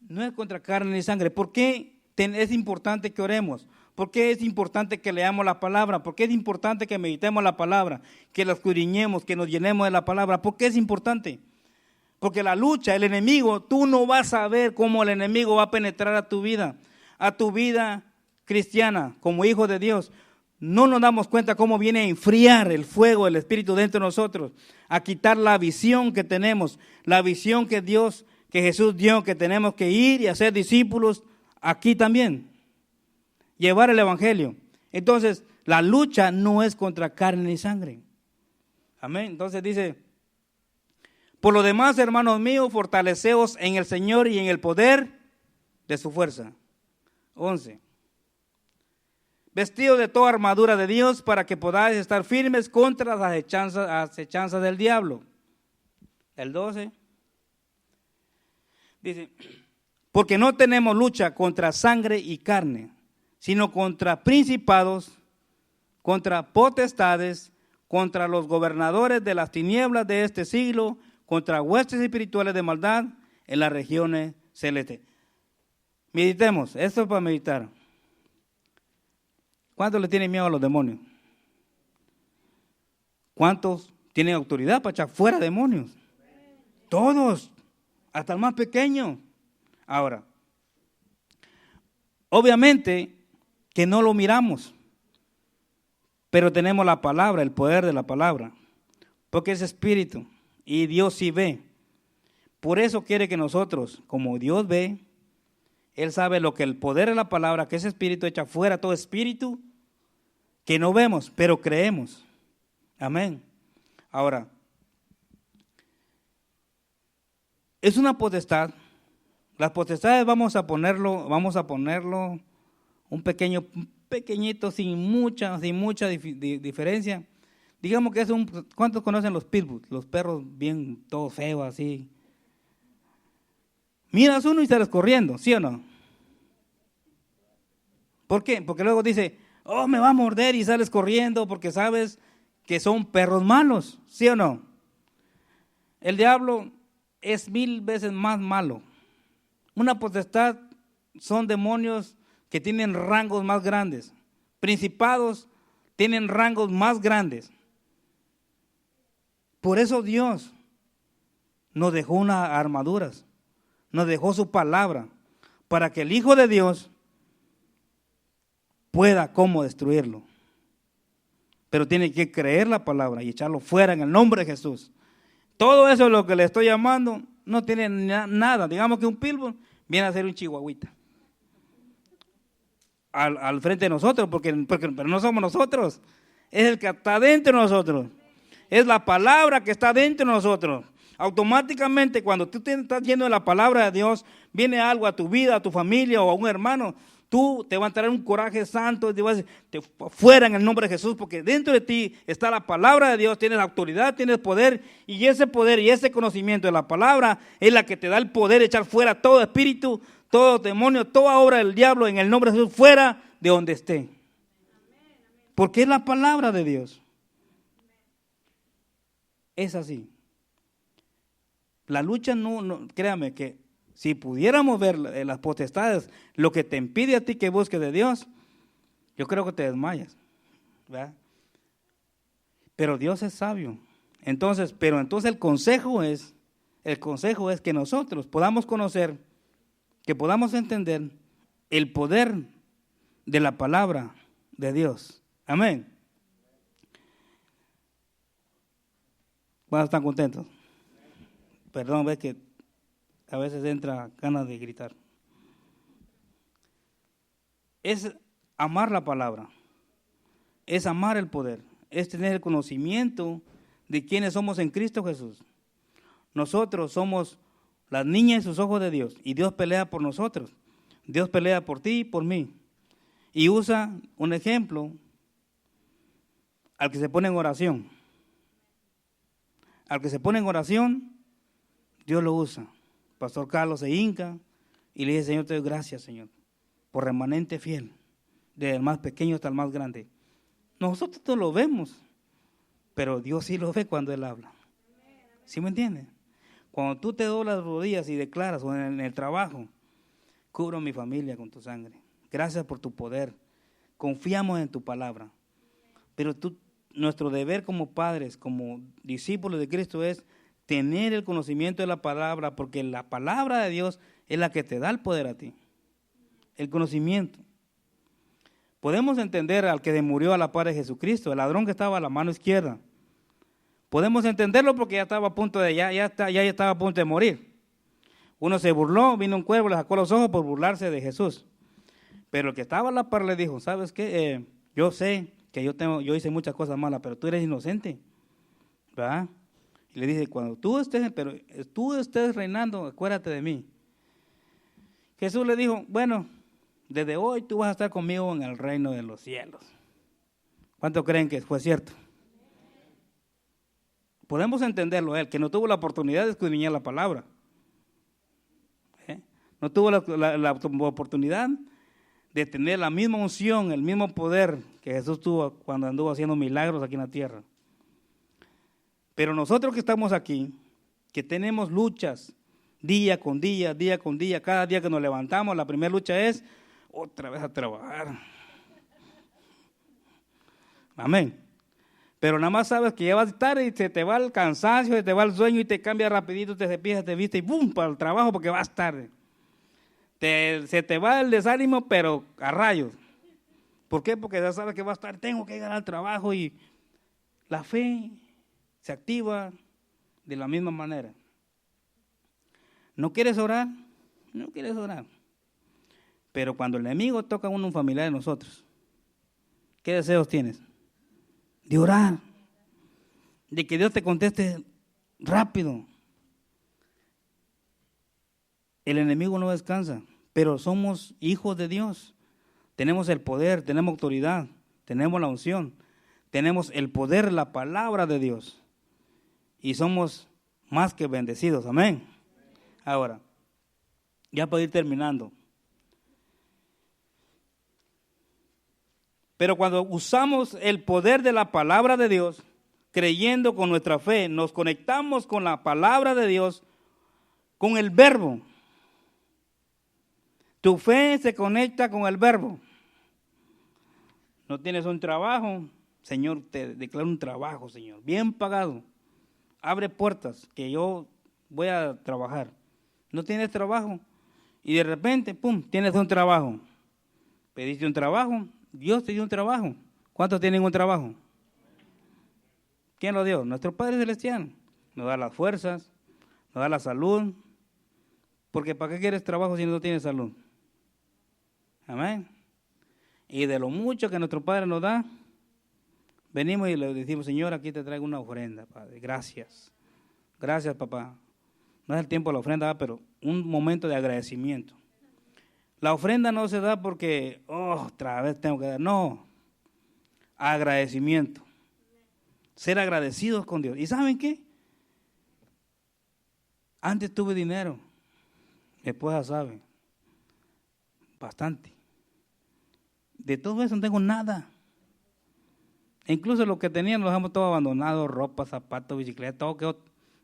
No es contra carne ni sangre. ¿Por qué es importante que oremos? ¿Por qué es importante que leamos la palabra? ¿Por qué es importante que meditemos la palabra? Que la escudriñemos, que nos llenemos de la palabra. ¿Por qué es importante? Porque la lucha, el enemigo, tú no vas a ver cómo el enemigo va a penetrar a tu vida cristiana, como hijo de Dios. No nos damos cuenta cómo viene a enfriar el fuego del Espíritu dentro de nosotros, a quitar la visión que tenemos, la visión que Jesús dio, que tenemos que ir y hacer discípulos aquí también, llevar el evangelio. Entonces, la lucha no es contra carne ni sangre. Amén. Entonces dice, por lo demás, hermanos míos, fortaleceos en el Señor y en el poder de su fuerza. 11. Vestidos de toda armadura de Dios para que podáis estar firmes contra las acechanzas del diablo. El 12. Dice, porque no tenemos lucha contra sangre y carne, sino contra principados, contra potestades, contra los gobernadores de las tinieblas de este siglo, contra huestes espirituales de maldad en las regiones celestes. Meditemos, esto es para meditar. ¿Cuántos le tienen miedo a los demonios? ¿Cuántos tienen autoridad para echar fuera demonios? Todos, hasta el más pequeño. Ahora, obviamente que no lo miramos, pero tenemos la palabra, el poder de la palabra, porque es espíritu y Dios sí ve. Por eso quiere que nosotros, como Dios ve, Él sabe lo que el poder de la palabra, que ese espíritu echa fuera todo espíritu que no vemos, pero creemos. Amén. Ahora, es una potestad. Las potestades vamos a ponerlo un pequeñito, sin mucha diferencia. Digamos que es ¿cuántos conocen los pitbulls? Los perros bien, todos feos así. Miras uno y sales corriendo, ¿sí o no? ¿Por qué? Porque luego dice, oh, me va a morder y sales corriendo porque sabes que son perros malos, ¿sí o no? El diablo es 1000 veces más malo. Una potestad son demonios que tienen rangos más grandes. Principados tienen rangos más grandes. Por eso Dios nos dejó unas armaduras, nos dejó su palabra, para que el Hijo de Dios pueda cómo destruirlo. Pero tiene que creer la palabra y echarlo fuera en el nombre de Jesús. Todo eso es lo que le estoy llamando, no tiene nada. Digamos que un pitbull viene a ser un chihuahuita al frente de nosotros, pero no somos nosotros, es el que está dentro de nosotros, es la palabra que está dentro de nosotros. Automáticamente cuando tú estás lleno de la palabra de Dios, viene algo a tu vida, a tu familia o a un hermano, tú te va a traer un coraje santo, te vas a decir, fuera en el nombre de Jesús, porque dentro de ti está la palabra de Dios, tienes autoridad, tienes poder, y ese poder y ese conocimiento de la palabra es la que te da el poder de echar fuera todo espíritu, todo demonio, toda obra del diablo en el nombre de Jesús, fuera de donde esté. Porque es la palabra de Dios. Es así. La lucha no, créame que si pudiéramos ver las potestades, lo que te impide a ti que busques de Dios, yo creo que te desmayas, ¿verdad? Pero Dios es sabio Entonces, pero entonces el consejo es que nosotros podamos conocer, que podamos entender el poder de la palabra de Dios. Amén. ¿Cuántos están contentos? Perdón, ves que a veces entra ganas de gritar. Es amar la palabra, es amar el poder, es tener el conocimiento de quiénes somos en Cristo Jesús. Nosotros somos las niñas en sus ojos de Dios y Dios pelea por nosotros. Dios pelea por ti y por mí. Y usa un ejemplo al que se pone en oración. Al que se pone en oración, Dios lo usa. Pastor Carlos se hinca y le dice, Señor, te doy gracias, Señor, por remanente fiel, desde el más pequeño hasta el más grande. Nosotros no lo vemos, pero Dios sí lo ve cuando Él habla. ¿Sí me entiendes? Cuando tú te doblas las rodillas y declaras, o en el trabajo, cubro mi familia con tu sangre. Gracias por tu poder. Confiamos en tu palabra. Pero nuestro deber como padres, como discípulos de Cristo es tener el conocimiento de la palabra, porque la palabra de Dios es la que te da el poder a ti. El conocimiento. Podemos entender al que murió a la par de Jesucristo, el ladrón que estaba a la mano izquierda. Podemos entenderlo porque ya estaba a punto ya estaba a punto de morir. Uno se burló, vino un cuervo, le sacó los ojos por burlarse de Jesús. Pero el que estaba a la par le dijo, ¿sabes qué? Yo sé que yo hice muchas cosas malas, pero tú eres inocente, ¿verdad? Y le dice, cuando tú estés reinando, acuérdate de mí. Jesús le dijo, bueno, desde hoy tú vas a estar conmigo en el reino de los cielos. ¿Cuántos creen que fue cierto? Podemos entenderlo, él, que no tuvo la oportunidad de escudriñar la palabra. No tuvo la oportunidad de tener la misma unción, el mismo poder que Jesús tuvo cuando anduvo haciendo milagros aquí en la tierra. Pero nosotros que estamos aquí, que tenemos luchas día con día, cada día que nos levantamos, la primera lucha es otra vez a trabajar. Amén. Pero nada más sabes que ya vas tarde y se te va el cansancio, se te va el sueño y te cambia rapidito, te cepillas, te viste y ¡bum! Para el trabajo porque vas tarde. Se te va el desánimo, pero a rayos. ¿Por qué? Porque ya sabes que vas tarde, tengo que llegar al trabajo y la fe se activa de la misma manera. ¿No quieres orar? No quieres orar. Pero cuando el enemigo toca a un familiar de nosotros, ¿qué deseos tienes? De orar, de que Dios te conteste rápido. El enemigo no descansa, pero somos hijos de Dios. Tenemos el poder, tenemos autoridad, tenemos la unción, tenemos el poder, la palabra de Dios. Y somos más que bendecidos, amén. Ahora, ya para ir terminando. Pero cuando usamos el poder de la palabra de Dios, creyendo con nuestra fe, nos conectamos con la palabra de Dios, con el verbo. Tu fe se conecta con el verbo. No tienes un trabajo, Señor, te declaro un trabajo, Señor, bien pagado. Abre puertas, que yo voy a trabajar. No tienes trabajo y de repente, pum, tienes un trabajo. Pediste un trabajo. Dios te dio un trabajo. ¿Cuántos tienen un trabajo? ¿Quién lo dio? Nuestro Padre Celestial. Nos da las fuerzas, nos da la salud. Porque ¿para qué quieres trabajo si no tienes salud? Amén. Y de lo mucho que nuestro Padre nos da, venimos y le decimos, Señor, aquí te traigo una ofrenda, Padre. Gracias. Gracias, papá. No es el tiempo de la ofrenda, pero un momento de agradecimiento. La ofrenda no se da porque, otra vez tengo que dar. No, agradecimiento. Ser agradecidos con Dios. ¿Y saben qué? Antes tuve dinero. Mi esposa sabe. Bastante. De todo eso no tengo nada. E incluso lo que tenían lo dejamos todo abandonado. Ropa, zapatos, bicicleta,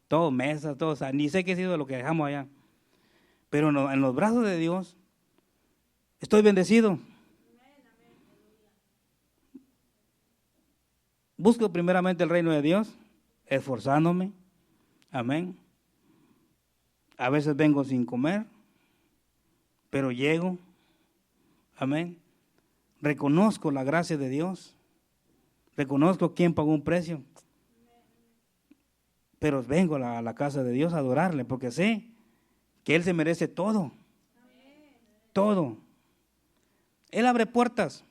todo mesas, todo. O sea, ni sé qué ha sido de lo que dejamos allá. Pero en los brazos de Dios estoy bendecido. Busco primeramente el reino de Dios esforzándome. Amén. A veces vengo sin comer, pero llego. Amén. Reconozco la gracia de Dios. Reconozco quién pagó un precio. Pero vengo a la casa de Dios a adorarle, porque sé que Él se merece todo. Todo. Él abre puertas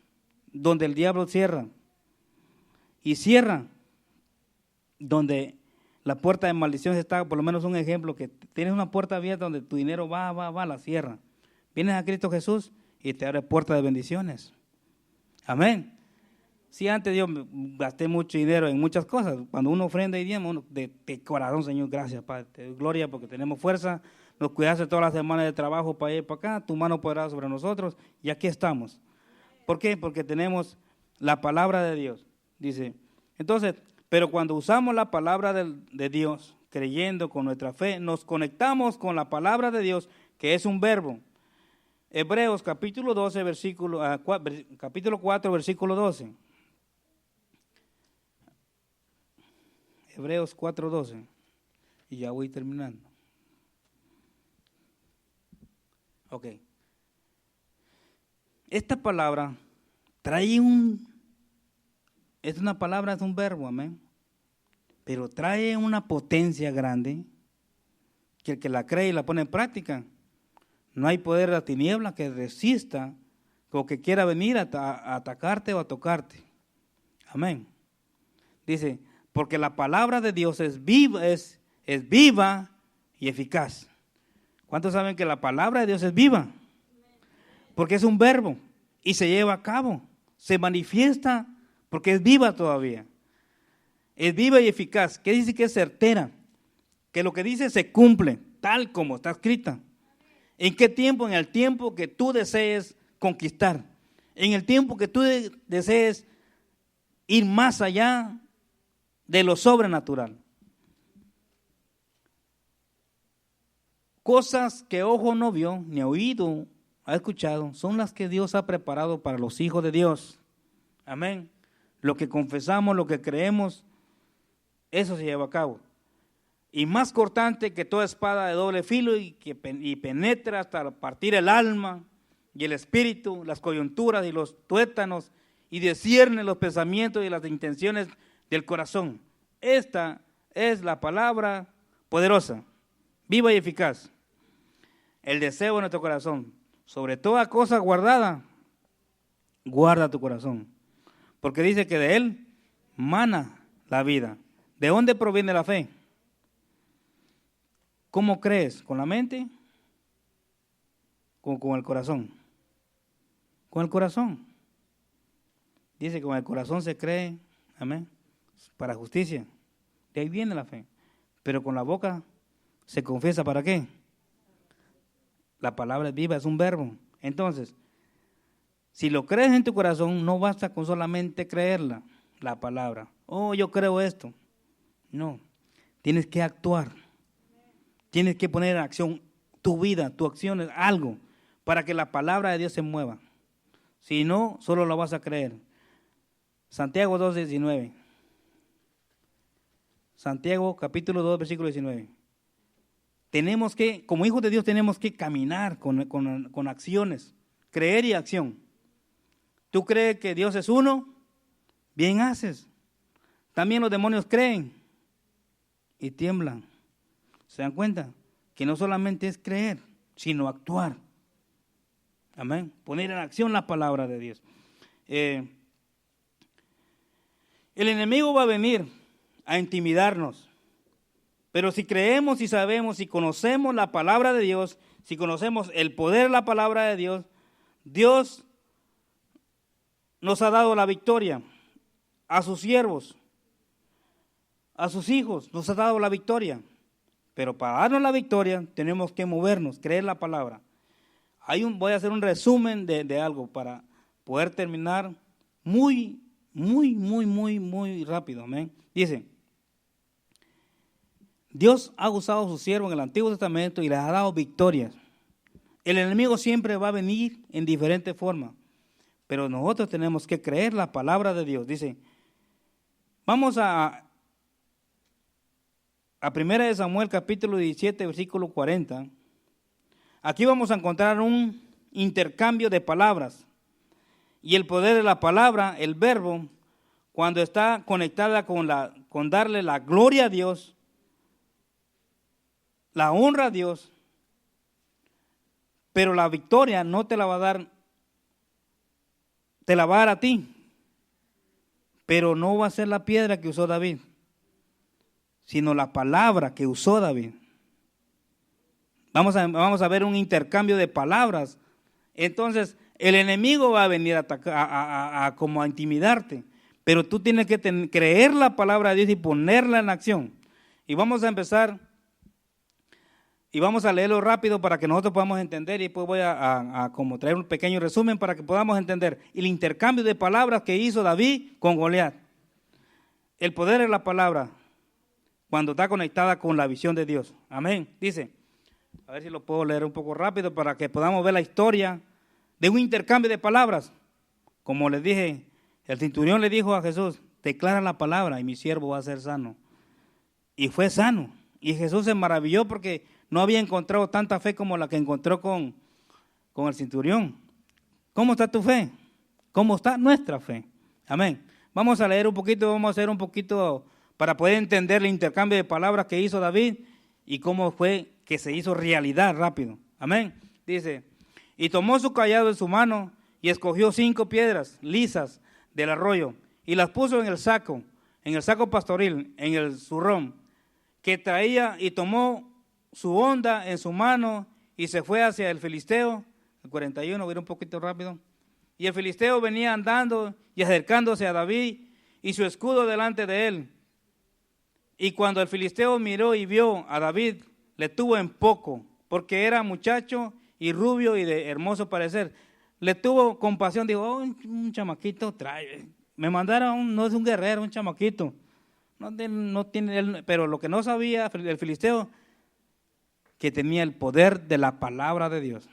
donde el diablo cierra. Y cierra donde la puerta de maldición está. Por lo menos un ejemplo, que tienes una puerta abierta donde tu dinero va, la cierra. Vienes a Cristo Jesús y te abre puertas de bendiciones. Amén. Sí, antes yo gasté mucho dinero en muchas cosas. Cuando uno ofrenda y diezma, uno de corazón, Señor, gracias, Padre. Te doy gloria porque tenemos fuerza. Nos cuidaste todas las semanas de trabajo para ir para acá. Tu mano poderosa sobre nosotros y aquí estamos. ¿Por qué? Porque tenemos la palabra de Dios. Dice, entonces, pero cuando usamos la palabra de Dios, creyendo con nuestra fe, nos conectamos con la palabra de Dios, que es un verbo. Hebreos capítulo 12, capítulo 4, versículo 12. Hebreos 4:12. Y ya voy terminando. Ok. Esta palabra trae es una palabra, es un verbo, amén. Pero trae una potencia grande que el que la cree y la pone en práctica, no hay poder de la tiniebla que resista o que quiera venir a atacarte o a tocarte. Amén. Dice, porque la palabra de Dios es viva y eficaz. ¿Cuántos saben que la palabra de Dios es viva? Porque es un verbo y se lleva a cabo, se manifiesta porque es viva todavía. Es viva y eficaz. ¿Qué dice? Que es certera. Que lo que dice se cumple, tal como está escrita. ¿En qué tiempo? En el tiempo que tú desees conquistar. En el tiempo que tú desees ir más allá de lo sobrenatural. Cosas que ojo no vio, ni oído ha escuchado, son las que Dios ha preparado para los hijos de Dios. Amén. Lo que confesamos, lo que creemos, eso se lleva a cabo. Y más cortante que toda espada de doble filo y penetra hasta partir el alma y el espíritu, las coyunturas y los tuétanos, y discierne los pensamientos y las intenciones del corazón. Esta es la palabra poderosa, viva y eficaz. El deseo de nuestro corazón, sobre toda cosa guardada, guarda tu corazón. Porque dice que de él mana la vida. ¿De dónde proviene la fe? ¿Cómo crees? ¿Con la mente? ¿Con el corazón? Con el corazón. Dice que con el corazón se cree, amén, para justicia. De ahí viene la fe. Pero con la boca se confiesa, ¿para qué? La palabra es viva, es un verbo. Entonces, si lo crees en tu corazón, no basta con solamente creerla, la palabra. Oh, yo creo esto. No, tienes que actuar. Tienes que poner en acción tu vida, tu acción, algo, para que la palabra de Dios se mueva. Si no, solo la vas a creer. Santiago 2:19. Santiago capítulo 2, versículo 19. Tenemos que, como hijos de Dios, tenemos que caminar con acciones, creer y acción. ¿Tú crees que Dios es uno? Bien haces. También los demonios creen y tiemblan. ¿Se dan cuenta? Que no solamente es creer, sino actuar. Amén. Poner en acción la palabra de Dios. El enemigo va a venir a intimidarnos. Pero si creemos y sabemos y conocemos la palabra de Dios, si conocemos el poder de la palabra de Dios, Dios nos ha dado la victoria a sus siervos, a sus hijos, nos ha dado la victoria. Pero para darnos la victoria tenemos que movernos, creer la palabra. Voy a hacer un resumen de algo para poder terminar muy rápido. Amén. Dice, Dios ha usado a su siervo en el Antiguo Testamento y les ha dado victorias. El enemigo siempre va a venir en diferentes formas, pero nosotros tenemos que creer la palabra de Dios. Dice, vamos a a 1 Samuel capítulo 17, versículo 40, aquí vamos a encontrar un intercambio de palabras. Y el poder de la palabra, el verbo, cuando está conectada con darle la gloria a Dios, la honra a Dios, pero la victoria no te la va a dar, te la va a dar a ti, pero no va a ser la piedra que usó David, sino la palabra que usó David. Vamos a ver un intercambio de palabras. Entonces, el enemigo va a venir a atacar, como a intimidarte, pero tú tienes que creer la palabra de Dios y ponerla en acción. Y vamos a empezar, y vamos a leerlo rápido para que nosotros podamos entender, y después voy a como traer un pequeño resumen para que podamos entender el intercambio de palabras que hizo David con Goliat. El poder de la palabra, cuando está conectada con la visión de Dios. Amén. Dice, a ver si lo puedo leer un poco rápido para que podamos ver la historia de un intercambio de palabras. Como les dije, el centurión le dijo a Jesús, declara la palabra y mi siervo va a ser sano. Y fue sano. Y Jesús se maravilló porque no había encontrado tanta fe como la que encontró con el centurión. ¿Cómo está tu fe? ¿Cómo está nuestra fe? Amén. Vamos a leer un poquito, vamos a hacer un poquito para poder entender el intercambio de palabras que hizo David y cómo fue que se hizo realidad rápido. Amén. Dice, y tomó su cayado en su mano y escogió 5 piedras lisas del arroyo y las puso en el saco pastoril, en el zurrón que traía, y tomó su honda en su mano y se fue hacia el filisteo. El 41, voy a ir un poquito rápido. Y el filisteo venía andando y acercándose a David y su escudo delante de él. Y cuando el filisteo miró y vio a David, le tuvo en poco, porque era muchacho y rubio y de hermoso parecer. Le tuvo compasión, dijo, oh, un chamaquito trae. Me mandaron, no es un guerrero, un chamaquito. No tiene, pero lo que no sabía el filisteo, que tenía el poder de la palabra de Dios.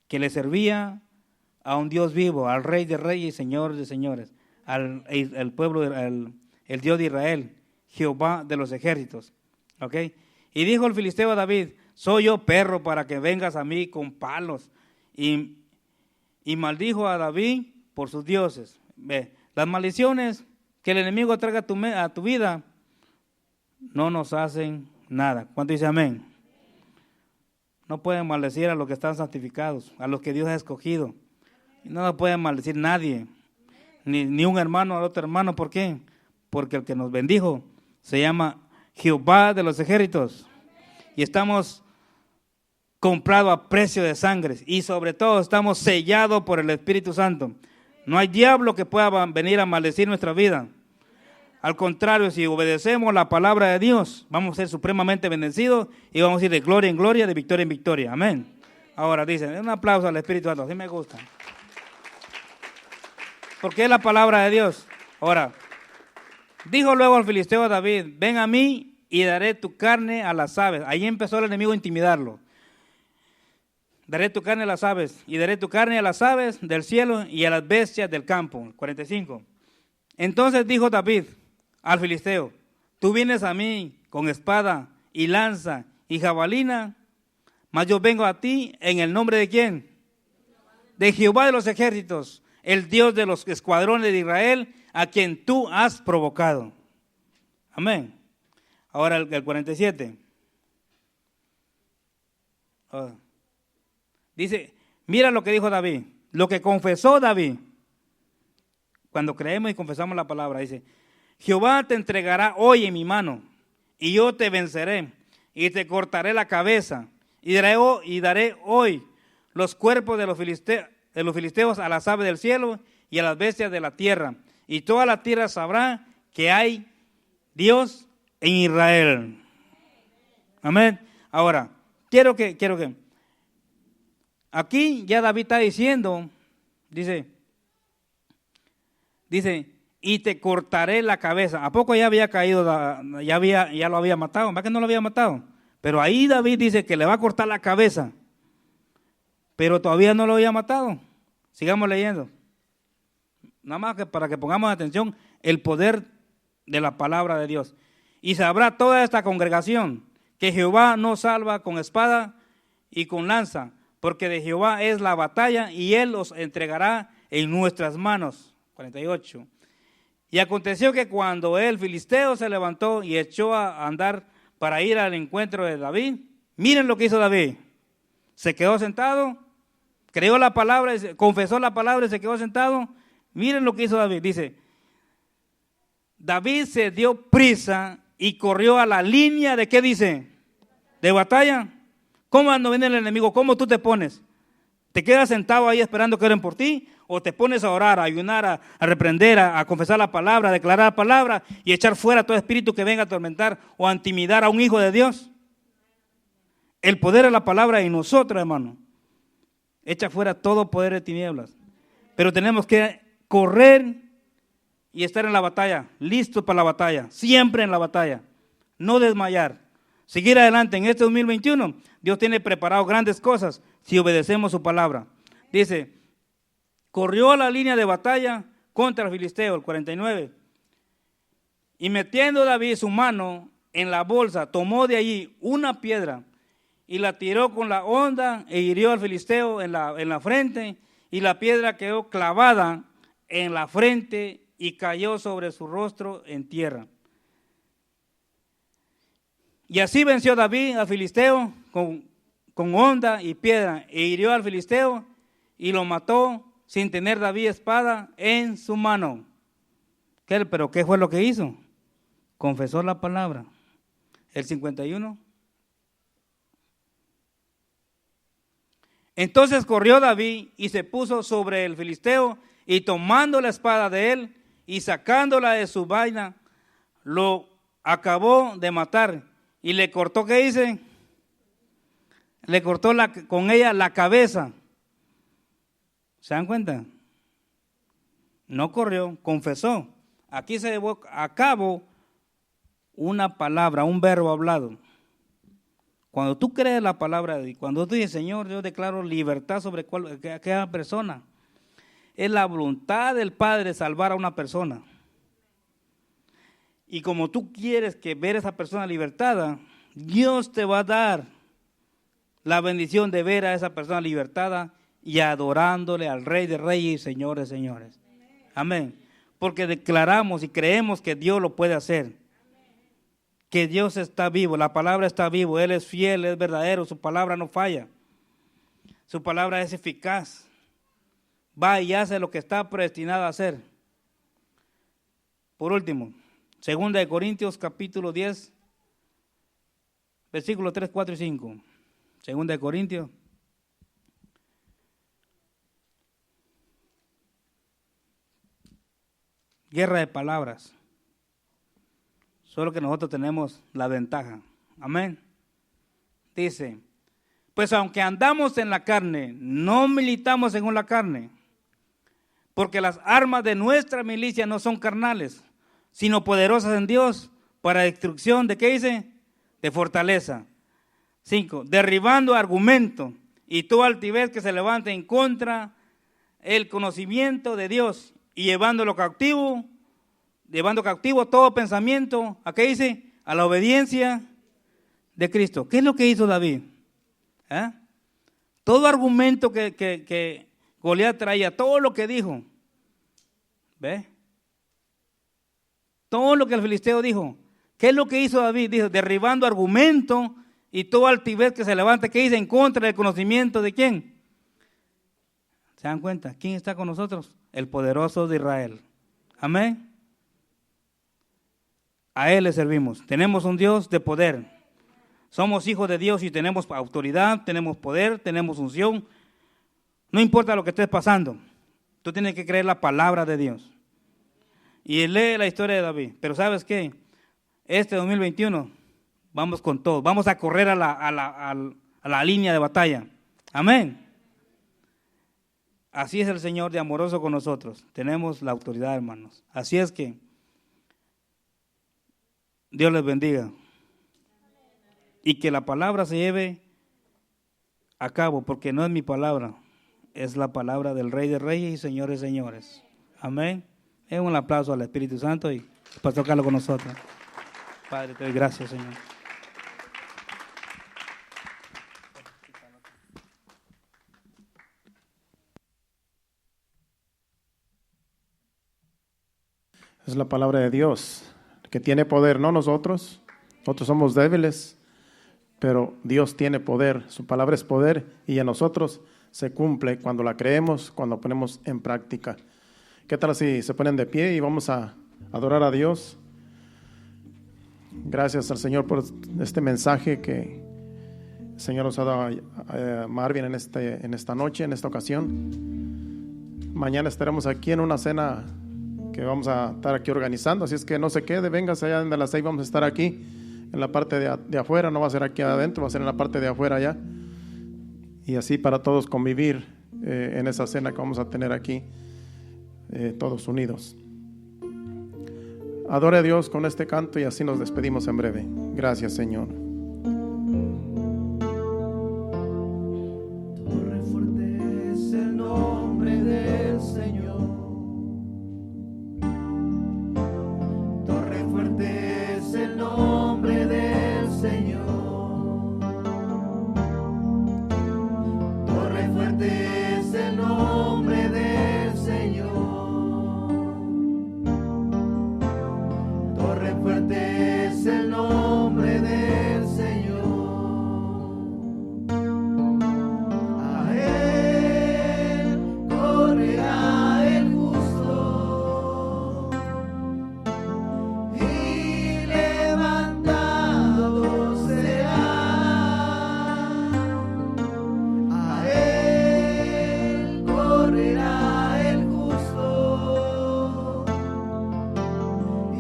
Que le servía a un Dios vivo, al Rey de Reyes y Señor de Señores, al pueblo, el Dios de Israel, Jehová de los ejércitos. ¿Okay? Y dijo el filisteo a David, soy yo perro para que vengas a mí con palos. Y maldijo a David por sus dioses. Ve, las maldiciones que el enemigo traiga a tu vida no nos hacen nada. ¿Cuánto dice amén? No pueden maldecir a los que están santificados, a los que Dios ha escogido. Y no lo puede maldecir nadie, ni un hermano al otro hermano. ¿Por qué? Porque el que nos bendijo se llama Jehová de los ejércitos. Y estamos comprados a precio de sangre. Y sobre todo estamos sellados por el Espíritu Santo. No hay diablo que pueda venir a maldecir nuestra vida. Al contrario, si obedecemos la palabra de Dios, vamos a ser supremamente bendecidos y vamos a ir de gloria en gloria, de victoria en victoria. Amén. Ahora dicen, un aplauso al Espíritu Santo, así me gusta. Porque es la palabra de Dios. Ahora, dijo luego el filisteo a David, ven a mí y daré tu carne a las aves. Ahí empezó el enemigo a intimidarlo. Daré tu carne a las aves, y daré tu carne a las aves del cielo y a las bestias del campo. 45. Entonces dijo David al filisteo, tú vienes a mí con espada y lanza y jabalina, mas yo vengo a ti en el nombre de ¿quién? De Jehová de los ejércitos, el Dios de los escuadrones de Israel, a quien tú has provocado. Amén. Ahora el 47. Dice, mira lo que dijo David, lo que confesó David. Cuando creemos y confesamos la palabra, dice, Jehová te entregará hoy en mi mano, y yo te venceré, y te cortaré la cabeza, y daré hoy los cuerpos de los filisteos a las aves del cielo y a las bestias de la tierra, y toda la tierra sabrá que hay Dios en Israel. Amén. Ahora, quiero que aquí ya David está diciendo, dice, y te cortaré la cabeza. ¿A poco ya había caído, ya lo había matado? ¿Verdad que no lo había matado? Pero ahí David dice que le va a cortar la cabeza, pero todavía no lo había matado. Sigamos leyendo. Nada más que para que pongamos atención el poder de la palabra de Dios. Y sabrá toda esta congregación que Jehová no salva con espada y con lanza, porque de Jehová es la batalla y él os entregará en nuestras manos. 48. Y aconteció que cuando el filisteo se levantó y echó a andar para ir al encuentro de David, miren lo que hizo David. Se quedó sentado, creyó la palabra, confesó la palabra y se quedó sentado. Miren lo que hizo David. Dice, David se dio prisa y corrió a la línea de, ¿qué dice? De batalla. ¿Cómo cuando viene el enemigo? ¿Cómo tú te pones? ¿Te quedas sentado ahí esperando que oren por ti? ¿O te pones a orar, a ayunar, a reprender, a confesar la palabra, a declarar la palabra y echar fuera todo espíritu que venga a atormentar o a intimidar a un hijo de Dios? El poder de la palabra en nosotros, hermano. Echa fuera todo poder de tinieblas. Pero tenemos que correr y estar en la batalla, listos para la batalla, siempre en la batalla. No desmayar. Seguir adelante en este 2021. Dios tiene preparado grandes cosas si obedecemos su palabra. Dice, corrió a la línea de batalla contra el filisteo, el 49. Y metiendo David su mano en la bolsa, tomó de allí una piedra y la tiró con la honda e hirió al filisteo en la frente, y la piedra quedó clavada en la frente y cayó sobre su rostro en tierra. Y así venció David al filisteo con honda y piedra, e hirió al filisteo y lo mató sin tener David espada en su mano. ¿Pero qué fue lo que hizo? Confesó la palabra. El 51. Entonces corrió David y se puso sobre el filisteo, y tomando la espada de él y sacándola de su vaina, lo acabó de matar y le cortó, ¿qué dice? Le cortó con ella la cabeza. ¿Se dan cuenta? No corrió, confesó. Aquí se llevó a cabo una palabra, un verbo hablado. Cuando tú crees la palabra de Dios, cuando tú dices, Señor, yo declaro libertad sobre aquella persona, es la voluntad del Padre salvar a una persona. Y como tú quieres que ver a esa persona libertada, Dios te va a dar la bendición de ver a esa persona libertada y adorándole al Rey de Reyes y Señor de Señores. Amén. Porque declaramos y creemos que Dios lo puede hacer. Que Dios está vivo, la palabra está vivo, Él es fiel, es verdadero, su palabra no falla. Su palabra es eficaz. Va y hace lo que está predestinado a hacer. Por último, 2 Corintios capítulo 10, versículos 3, 4 y 5. 2 Corintios. Guerra de palabras. Solo que nosotros tenemos la ventaja. Amén. Dice, pues aunque andamos en la carne, no militamos según la carne, porque las armas de nuestra milicia no son carnales, sino poderosas en Dios para destrucción de, ¿qué dice? De fortaleza. 5. Derribando argumentos y toda altivez que se levante en contra el conocimiento de Dios, y llevando cautivo todo pensamiento, ¿a qué dice? A la obediencia de Cristo. ¿Qué es lo que hizo David? Todo argumento que Goliat traía, todo lo que dijo, ¿ve? Todo lo que el filisteo dijo. ¿Qué es lo que hizo David? Dijo, derribando argumento y toda altivez que se levante, ¿qué dice? En contra del conocimiento de quién. ¿Se dan cuenta? ¿Quién está con nosotros? El poderoso de Israel. Amén. A Él le servimos. Tenemos un Dios de poder. Somos hijos de Dios y tenemos autoridad, tenemos poder, tenemos unción. No importa lo que estés pasando, tú tienes que creer la palabra de Dios. Y lee la historia de David. Pero ¿sabes qué? Este 2021 vamos con todo. Vamos a correr a la línea de batalla. Amén. Así es el Señor de amoroso con nosotros. Tenemos la autoridad, hermanos. Así es que Dios les bendiga. Y que la palabra se lleve a cabo, porque no es mi palabra, es la palabra del Rey de Reyes y Señor de Señores. Amén. Un aplauso al Espíritu Santo y Pastor Carlos con nosotros. Padre, te doy gracias, Señor.
Es la palabra de Dios, que tiene poder, no nosotros. Nosotros somos débiles, pero Dios tiene poder. Su palabra es poder y en nosotros se cumple cuando la creemos, cuando ponemos en práctica. ¿Qué tal si se ponen de pie y vamos a adorar a Dios? Gracias al Señor por este mensaje que el Señor nos ha dado a Marvin en esta noche, en esta ocasión. Mañana estaremos aquí en una cena que vamos a estar aquí organizando, así es que no se quede, véngase allá de las 6, vamos a estar aquí en la parte de afuera, no va a ser aquí adentro, va a ser en la parte de afuera allá, y así para todos convivir en esa cena que vamos a tener aquí, todos unidos. Adore a Dios con este canto y así nos despedimos en breve. Gracias, Señor.
Torre fuerte es el nombre del Señor. Torre fuerte es el nombre del Señor. Torre fuerte es el nombre del Señor. Torre fuerte es el nombre del Señor. A él correrá el justo y levantado será. A él correrá el justo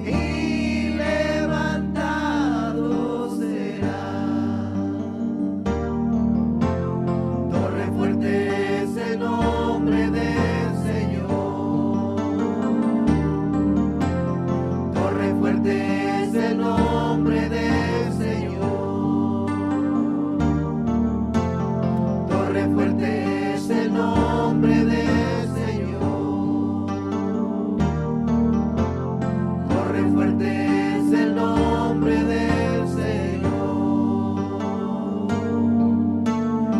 y levantado será. Torre fuerte es el nombre del Señor. Torre fuerte es el nombre del Señor. Torre fuerte es el nombre del Señor. Torre fuerte es el nombre del Señor.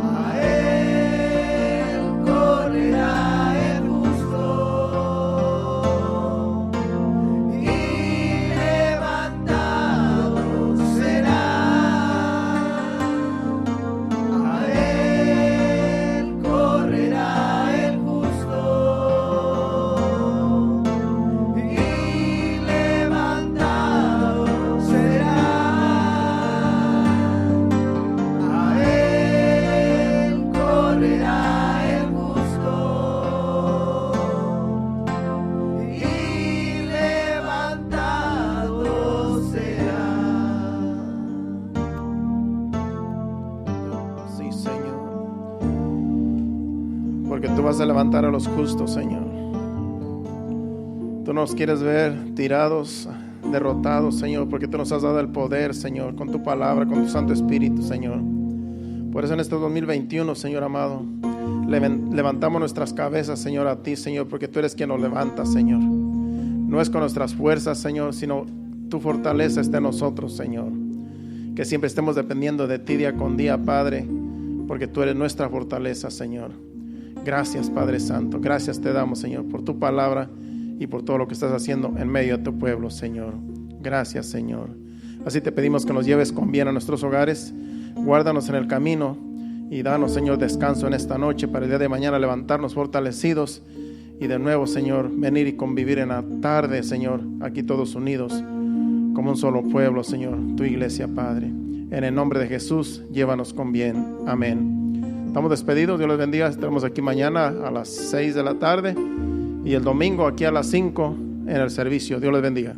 A él correrá el justo y levantado será. A él correrá el justo y levantado será. A él correrá el justo y levantado será.
Sí, Señor. Porque tú vas a levantar a los justos, Señor. Tú nos quieres ver tirados, derrotados, Señor, porque tú nos has dado el poder, Señor, con tu palabra, con tu Santo Espíritu, Señor. Por eso en este 2021, Señor amado, levantamos nuestras cabezas, Señor, a ti, Señor, porque tú eres quien nos levanta, Señor. No es con nuestras fuerzas, Señor, sino tu fortaleza está en nosotros, Señor. Que siempre estemos dependiendo de ti día con día, Padre, porque tú eres nuestra fortaleza, Señor. Gracias, Padre Santo. Gracias te damos, Señor, por tu palabra y por todo lo que estás haciendo en medio de tu pueblo, Señor. Gracias, Señor. Así te pedimos que nos lleves con bien a nuestros hogares. Guárdanos en el camino y danos, Señor, descanso en esta noche para el día de mañana levantarnos fortalecidos y de nuevo, Señor, venir y convivir en la tarde, Señor, aquí todos unidos como un solo pueblo, Señor, tu iglesia, Padre. En el nombre de Jesús, llévanos con bien. Amén. Estamos despedidos. Dios les bendiga. Estaremos aquí mañana a las 6 de la tarde y el domingo aquí a las 5 en el servicio. Dios les bendiga.